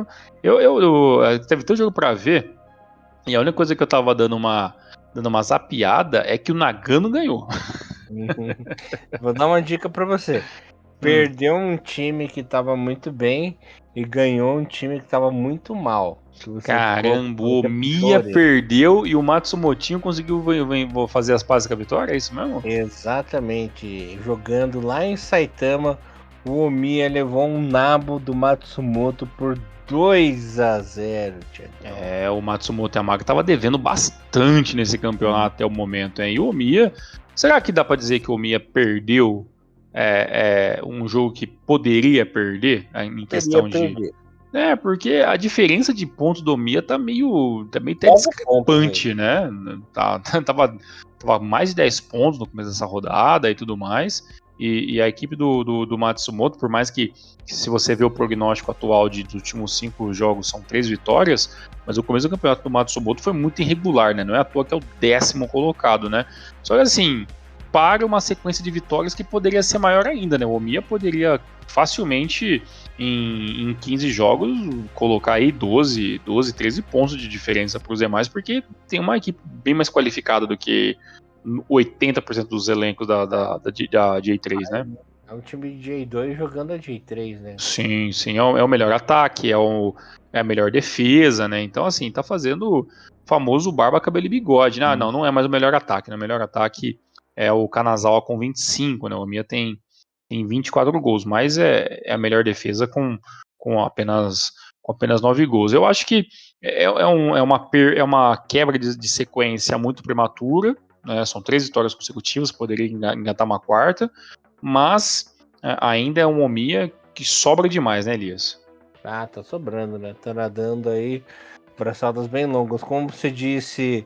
Teve tanto jogo pra ver, e a única coisa que eu tava dando uma zapiada é que o Nagano ganhou. Vou dar uma dica pra você. Perdeu um time que tava muito bem e ganhou um time que tava muito mal. Caramba, o Omiya perdeu e o Matsumotinho conseguiu fazer as pazes com a vitória, é isso mesmo? Exatamente. Jogando lá em Saitama, o Omiya levou um nabo do Matsumoto por 2-0. O Matsumoto Yamaga tava devendo bastante nesse campeonato até o momento, hein? E o Omiya, será que dá pra dizer que o Omiya perdeu um jogo que poderia perder em questão de... porque a diferença de pontos do Omiya tá meio até discrepante, né? Tava mais de 10 pontos no começo dessa rodada e tudo mais. E a equipe do Matsumoto, por mais que se você vê o prognóstico atual dos últimos 5 jogos, são 3 vitórias, mas o começo do campeonato do Matsumoto foi muito irregular, né? Não é à toa que é o 10º colocado, né? Só que assim, para uma sequência de vitórias que poderia ser maior ainda, né? O Omiya poderia facilmente, em 15 jogos, colocar aí 12, 13 pontos de diferença para os demais, porque tem uma equipe bem mais qualificada do que 80% dos elencos da J3, né? É um time de J2 jogando a J3, né? Sim, é o melhor ataque, é a melhor defesa, né? Então, assim, tá fazendo o famoso barba, cabelo e bigode, né? Não é mais o melhor ataque, né? O melhor ataque é o Kanazawa com 25, né? O Omiya tem 24 gols, mas é a melhor defesa com apenas 9 gols. Eu acho que é uma quebra de sequência muito prematura, né? São 3 vitórias consecutivas, poderia engatar uma 4ª, mas ainda é um Omiya que sobra demais, né, Elias? Tá sobrando, né? Tá nadando aí braçadas bem longas. Como você disse,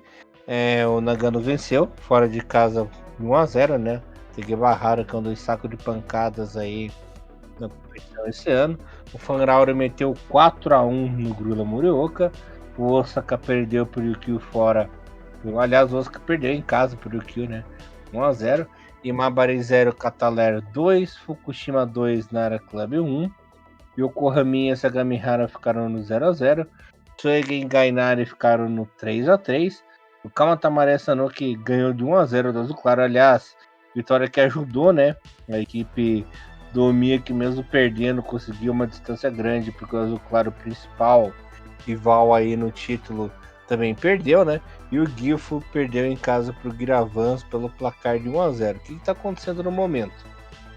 o Nagano venceu fora de casa 1-0, né? Sekibahara com 2 sacos de pancadas aí na competição esse ano. O Fanrauri meteu 4-1 no Grula Morioka. O Osaka perdeu pro Ryukyu fora. Aliás, o Osaka perdeu em casa pro Ryukyu, né? 1-0. Imabari 0, Cataler 2, Fukushima 2, Nara Club 1. Yokohama e Sagamihara ficaram no 0-0. Suegen e Gainari ficaram no 3-3. O Kamatamare Sanoki ganhou de 1-0 do Azul Claro. Aliás, vitória que ajudou, né? A equipe do Omiya, que mesmo perdendo, conseguiu uma distância grande, porque o Azul Claro principal rival aí no título também perdeu, né? E o Gifu perdeu em casa para o Giravans pelo placar de 1-0. O que está acontecendo no momento?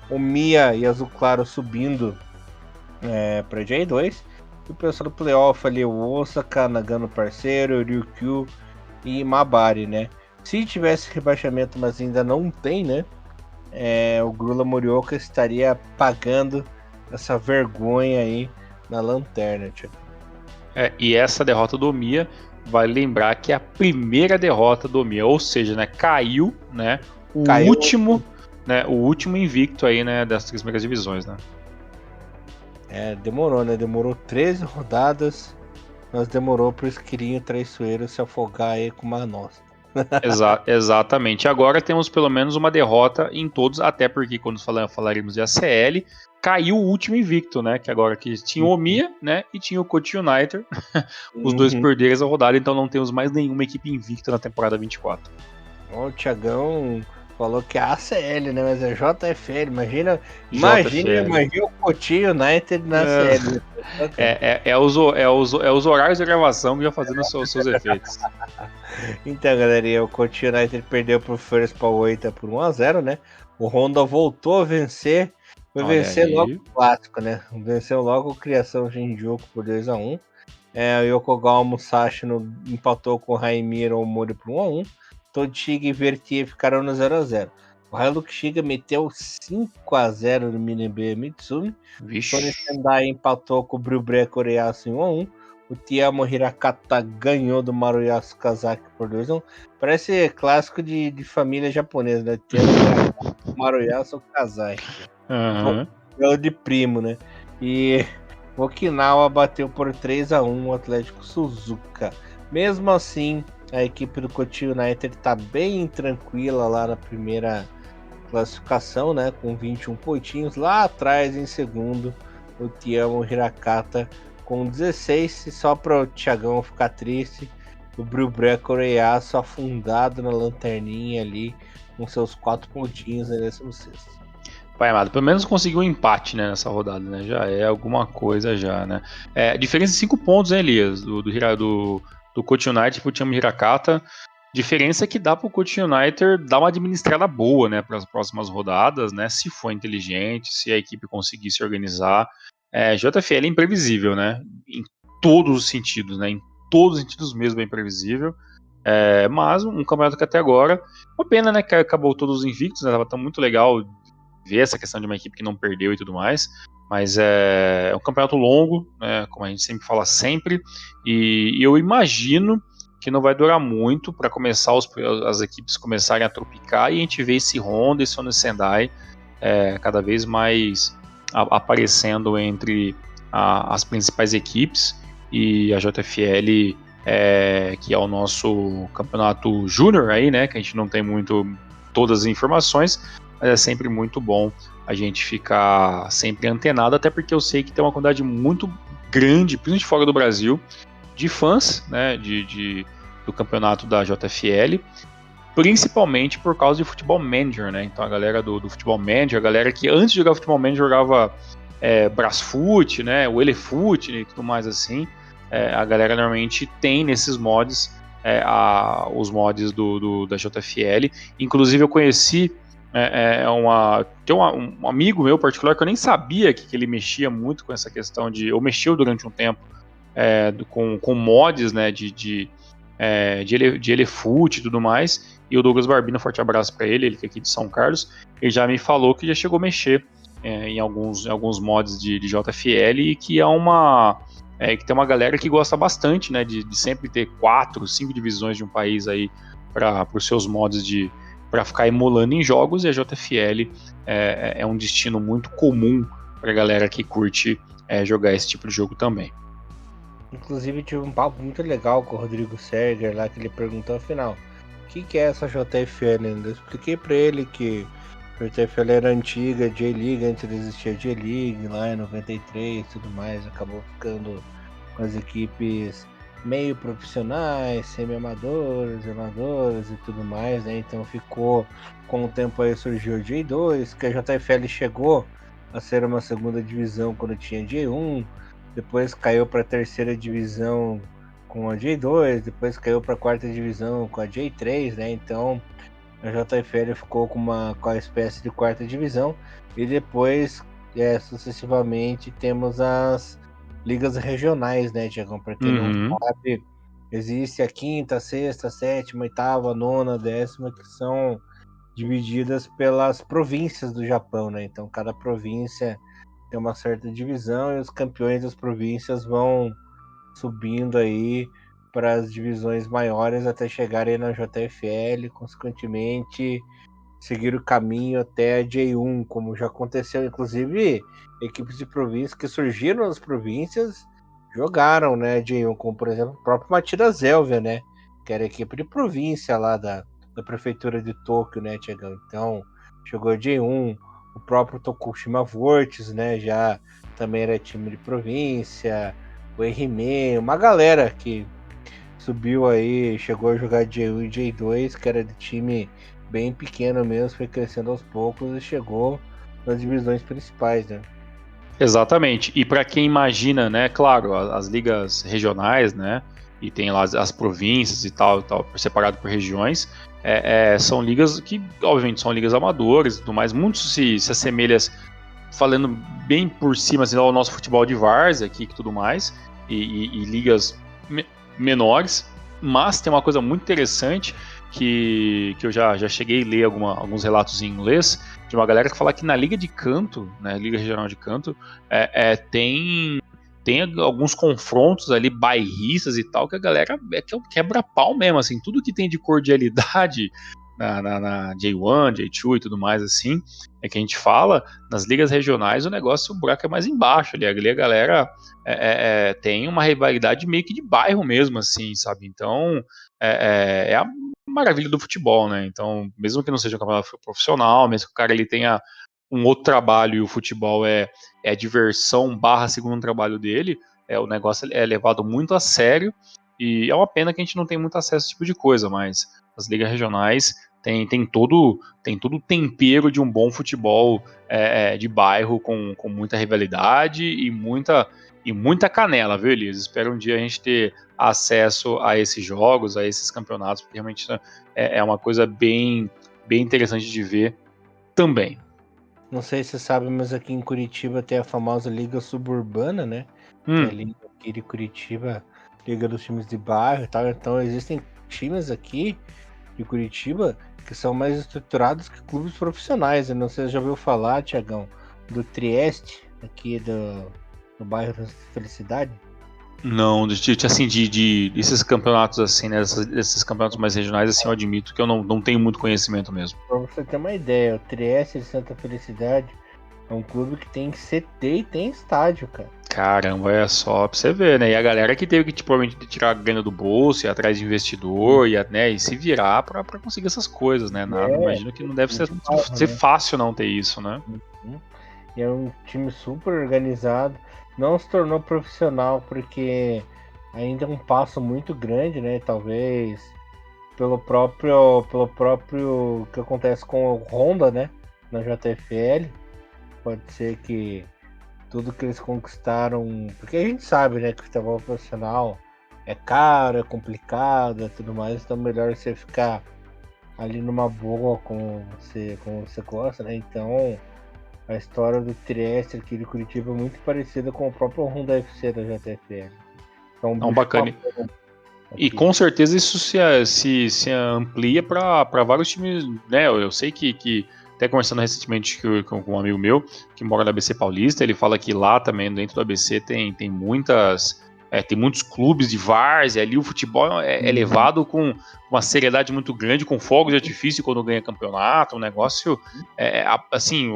O Omiya e Azul Claro subindo para J2. E o pessoal do playoff ali, o Osaka, Nagano parceiro, Ryukyu e Imabari, né? Se tivesse rebaixamento, mas ainda não tem, né? O Grula Morioka estaria pagando essa vergonha aí na lanterna, tio. E essa derrota do Omiya, vale lembrar que é a primeira derrota do Omiya, ou seja, né, caiu, né, o último invicto aí, né, das 3 primeiras divisões, né? Demorou, né? Demorou 13 rodadas, mas demorou pro esquirinho traiçoeiro se afogar aí com uma nossa. Exatamente. Agora temos pelo menos uma derrota em todos, até porque quando falaremos de ACL, caiu o último invicto, né? Que agora que tinha o Omiya, né? E tinha o Kochi United. Os dois perderam essa rodada, então não temos mais nenhuma equipe invicta na temporada 24. O Thiagão falou que é ACL, né? Mas é JFL. Imagina o Kochi United na ACL. Os horários de gravação que já fazendo os seus efeitos. Então, galerinha, o Kochi United perdeu pro First Power por 1-0, né? O Honda voltou a vencer. Foi vencer logo o clássico, né? Venceu logo o Criação Shinjuku por 2-1. O Yokogawa Musashi empatou com o Raimiro Omori por 1-1. Todshiga e Vertier ficaram no 0-0. O Hilux Shiga meteu 5-0 no Minebe Mitsumi. Sony Sendai empatou com o Brubreco Koreyasu em 1-1. O Tiamo Hirakata ganhou do Maruyasu Kazaki por 2-1. Parece clássico de família japonesa, né? Tiamo Hirakata, Maruyasu Kazaki. Uhum. De primo, né? E Okinawa bateu por 3-1 o Atlético Suzuka. Mesmo assim, a equipe do Kochi United tá bem tranquila lá na primeira classificação, né? Com 21 pontinhos. Lá atrás, em segundo, o Tiamo Hirakata com 16. E só para o Thiagão ficar triste, o Brubreco Koreyasu afundado na lanterninha ali, com seus 4 pontinhos na 16º. Pai amado, pelo menos conseguiu um empate, né, nessa rodada, né? Já é alguma coisa já, né? Diferença de 5 pontos, né, Elias? Do Kochi United pro Tiamo Hirakata. Diferença que dá pro Kochi United dar uma administrada boa, né, para as próximas rodadas, né? Se for inteligente, se a equipe conseguir se organizar. JFL é imprevisível, né? Em todos os sentidos, né? Em todos os sentidos mesmo é imprevisível. Mas um campeonato que até agora, uma pena, né, que acabou todos os invictos, né? Tava tão muito legal ver essa questão de uma equipe que não perdeu e tudo mais, mas é um campeonato longo, né, como a gente sempre fala sempre, e eu imagino que não vai durar muito para começar as equipes começarem a tropicar e a gente vê esse Honda e Sony Sendai cada vez mais aparecendo entre as principais equipes, e a JFL, que é o nosso campeonato júnior aí, né, que a gente não tem muito todas as informações, mas é sempre muito bom a gente ficar sempre antenado, até porque eu sei que tem uma quantidade muito grande, principalmente fora do Brasil, de fãs, né, do campeonato da JFL, principalmente por causa de Futebol Manager, né? Então a galera do Futebol Manager, a galera que antes de jogar Futebol Manager jogava Brasfoot, né, o Elefoot e tudo mais assim, a galera normalmente tem nesses mods os mods da JFL. Inclusive eu conheci tem um amigo meu particular que eu nem sabia que ele mexia muito com essa questão ou mexeu durante um tempo com mods, né, de Elefoot e tudo mais, e o Douglas Barbina, forte abraço para ele que é aqui de São Carlos, ele já me falou que já chegou a mexer em alguns mods de JFL, e que que tem uma galera que gosta bastante, né, de sempre ter 4, 5 divisões de um país aí para os seus mods para ficar emulando em jogos, e a JFL é um destino muito comum para a galera que curte jogar esse tipo de jogo também. Inclusive tive um papo muito legal com o Rodrigo Serger lá, que ele perguntou afinal, o que é essa JFL ainda? Eu expliquei pra ele que a JFL era antiga, J-League, antes de existir a J-League, lá em 93 e tudo mais, acabou ficando com as equipes meio profissionais, semi-amadoras, amadoras e tudo mais, né? Então ficou, com o tempo aí surgiu o J2, que a JFL chegou a ser uma segunda divisão quando tinha J1, depois caiu para a terceira divisão com a J2, depois caiu para a quarta divisão com a J3, né? Então a JFL ficou com a espécie de quarta divisão e depois, sucessivamente, temos as ligas regionais, né, Tiagão? Para quem não Uhum. sabe, existe a quinta, sexta, sétima, oitava, nona, décima, que são divididas pelas províncias do Japão, né? Então cada província tem uma certa divisão e os campeões das províncias vão subindo aí para as divisões maiores até chegarem na JFL, consequentemente seguir o caminho até a J1, como já aconteceu, inclusive equipes de província que surgiram nas províncias jogaram, né, J1, como por exemplo o próprio Matida Zélvia, né, que era a equipe de província lá da prefeitura de Tóquio, né, Tiagão? Então, jogou J1, o próprio Tokushima Vortis, né, já também era time de província, o Ehime, uma galera que subiu aí, chegou a jogar J1 e J2, que era de time bem pequeno mesmo, foi crescendo aos poucos e chegou nas divisões principais, né? Exatamente. E para quem imagina, né, claro, as ligas regionais, né, e tem lá as províncias e tal, separado por regiões, são ligas que, obviamente, são ligas amadoras e tudo mais. Muito se assemelha, falando bem por cima, assim, ao nosso futebol de várzea aqui e tudo mais, e ligas menores. Mas tem uma coisa muito interessante que eu já cheguei a ler alguns relatos em inglês, de uma galera que fala que na Liga de Canto, né, Liga Regional de Canto, tem alguns confrontos ali bairristas e tal, que a galera é quebra-pau mesmo, assim, tudo que tem de cordialidade na J1, J2 e tudo mais, assim, é que a gente fala, nas ligas regionais o negócio, o buraco é mais embaixo ali a galera tem uma rivalidade meio que de bairro mesmo, assim, sabe? Então, é a maravilha do futebol, né? Então, mesmo que não seja um campeonato profissional, mesmo que o cara ele tenha um outro trabalho e o futebol é a diversão barra segundo trabalho dele, o negócio é levado muito a sério e é uma pena que a gente não tem muito acesso a esse tipo de coisa, mas as ligas regionais tem todo o tempero de um bom futebol de bairro com muita rivalidade e muita canela, viu, Elias? Espero um dia a gente ter acesso a esses jogos, a esses campeonatos, porque realmente é uma coisa bem interessante de ver também. Não sei se você sabe, mas aqui em Curitiba tem a famosa Liga Suburbana, né? Que é a liga aqui de Curitiba, Liga dos times de bairro e tal. Então existem times aqui de Curitiba que são mais estruturados que clubes profissionais. Eu não sei se você já ouviu falar, Tiagão, do Trieste, aqui do bairro da Felicidade. Não, assim, desses campeonatos assim, né, desses campeonatos mais regionais, assim, eu admito que eu não tenho muito conhecimento mesmo. Pra você ter uma ideia, o Trieste de Santa Felicidade é um clube que tem CT e tem estádio, cara. Caramba, é só pra você ver, né? E a galera que teve que, tipo, provavelmente tirar a grana do bolso, ir atrás de investidor, né, e se virar pra conseguir essas coisas, né? Nada, É, imagino que não deve time de bairro, ser né? fácil não ter isso, né? Uhum. E é um time super organizado. Não se tornou profissional porque ainda é um passo muito grande, né? Talvez pelo próprio que acontece com o Honda, né? Na JFL. Pode ser que tudo que eles conquistaram. Porque a gente sabe, né, que o futebol profissional é caro, é complicado, é tudo mais, então melhor você ficar ali numa boa como você gosta, né? Então a história do Trieste aqui de Curitiba é muito parecida com o próprio Honda FC da JFL. Então um Não, bicho bacana. papão E aqui. com certeza isso se amplia para vários times, né? Eu sei que até conversando recentemente com um amigo meu que mora no ABC Paulista, ele fala que lá também dentro do ABC tem muitos clubes de várzea, ali o futebol é levado com uma seriedade muito grande, com fogos de artifício quando ganha campeonato, um negócio assim,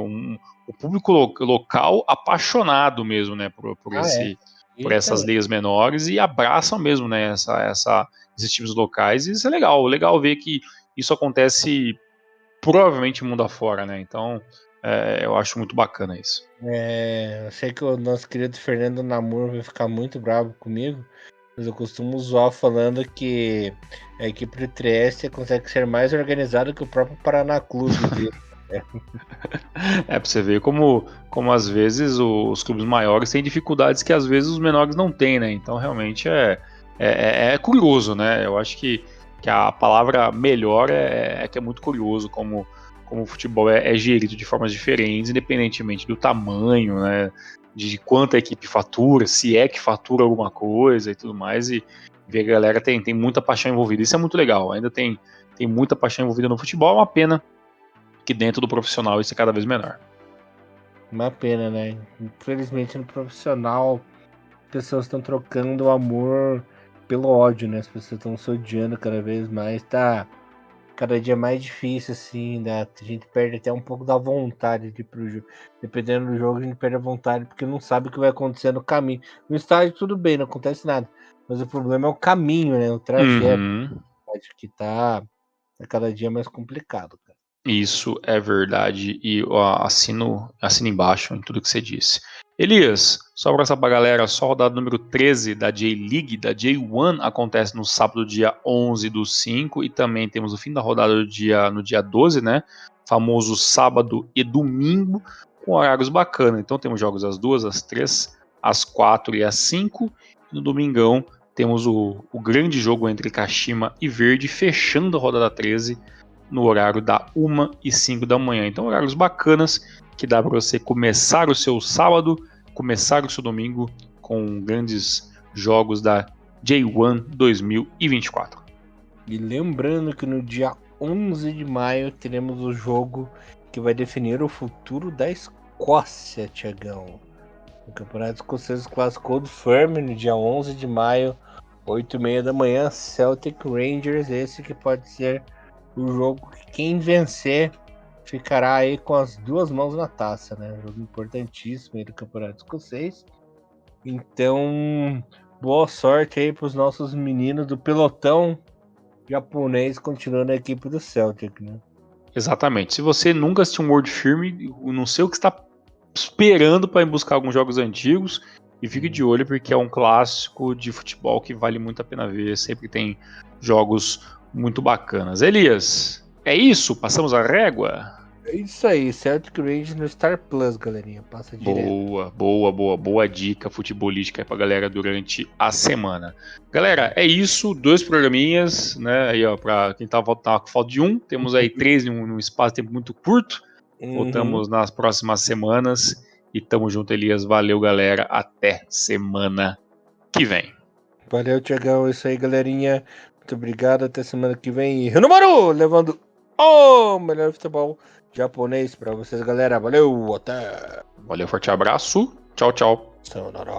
o público local apaixonado mesmo, né, por Ah, é. esse por essas ligas menores e abraçam mesmo, né, esses times locais, e isso é legal ver que isso acontece provavelmente mundo afora, né, então eu acho muito bacana isso. Eu sei que o nosso querido Fernando Namur vai ficar muito bravo comigo, mas eu costumo zoar falando que a equipe do Trieste consegue ser mais organizada que o próprio Paraná Clube dele. Pra você ver como às vezes os clubes maiores têm dificuldades que às vezes os menores não têm, né? Então realmente é curioso, né? Eu acho que a palavra melhor é que é muito curioso como o futebol é gerido de formas diferentes, independentemente do tamanho, né? De quanto a equipe fatura, se é que fatura alguma coisa e tudo mais, e ver que a galera tem muita paixão envolvida. Isso é muito legal, ainda tem muita paixão envolvida no futebol, é uma pena que dentro do profissional isso é cada vez menor. Uma pena, né? Infelizmente no profissional, pessoas estão trocando o amor pelo ódio, né? As pessoas estão se odiando cada vez mais. Tá cada dia mais difícil, assim, né? A gente perde até um pouco da vontade de ir pro jogo. Dependendo do jogo, a gente perde a vontade porque não sabe o que vai acontecer no caminho. No estádio, tudo bem, não acontece nada. Mas o problema é o caminho, né? O trajeto, Uhum. que tá cada dia mais complicado, cara. Isso é verdade e ó, assino embaixo em tudo que você disse. Elias, só para essa pra galera, só a rodada número 13 da J-League, da J1, acontece no sábado, dia 11/5, e também temos o fim da rodada no dia 12, né? Famoso sábado e domingo, com horários bacanas. Então temos jogos às 2, às 3, às 4 e às 5. E no domingão temos o grande jogo entre Kashima e Verde, fechando a rodada 13 no horário da 1h05 da manhã. Então, horários bacanas que dá para você começar o seu sábado, começar o seu domingo com grandes jogos da J1 2024. E lembrando que no dia 11 de maio teremos o jogo que vai definir o futuro da Escócia, Tiagão. O Campeonato Escocês classificou Old Firm no dia 11 de maio, 8h30 da manhã, Celtic Rangers, esse que pode ser o jogo que quem vencer ficará aí com as duas mãos na taça, né? Um jogo importantíssimo aí do Campeonato Escocês. Então, boa sorte aí para os nossos meninos do pelotão japonês continuando a equipe do Celtic, né? Exatamente. Se você nunca assistiu um World Firm, não sei o que está esperando para ir buscar alguns jogos antigos, e fique de olho porque é um clássico de futebol que vale muito a pena ver. Sempre tem jogos muito bacanas. Elias, é isso? Passamos a régua? É isso aí, Celtic Rangers no Star Plus, galerinha. Passa direto. Boa dica futebolística aí pra galera durante a semana. Galera, é isso, 2 programinhas, né? Aí, ó, pra quem tava com falta de um, temos aí 3 num espaço de tempo muito curto. Voltamos nas próximas semanas e tamo junto, Elias. Valeu, galera. Até semana que vem. Valeu, Tiagão. É isso aí, galerinha. Muito obrigado. Até semana que vem. E Renomaru levando o melhor futebol japonês pra vocês, galera. Valeu, até. Valeu, forte abraço. Tchau, tchau. Sayonara.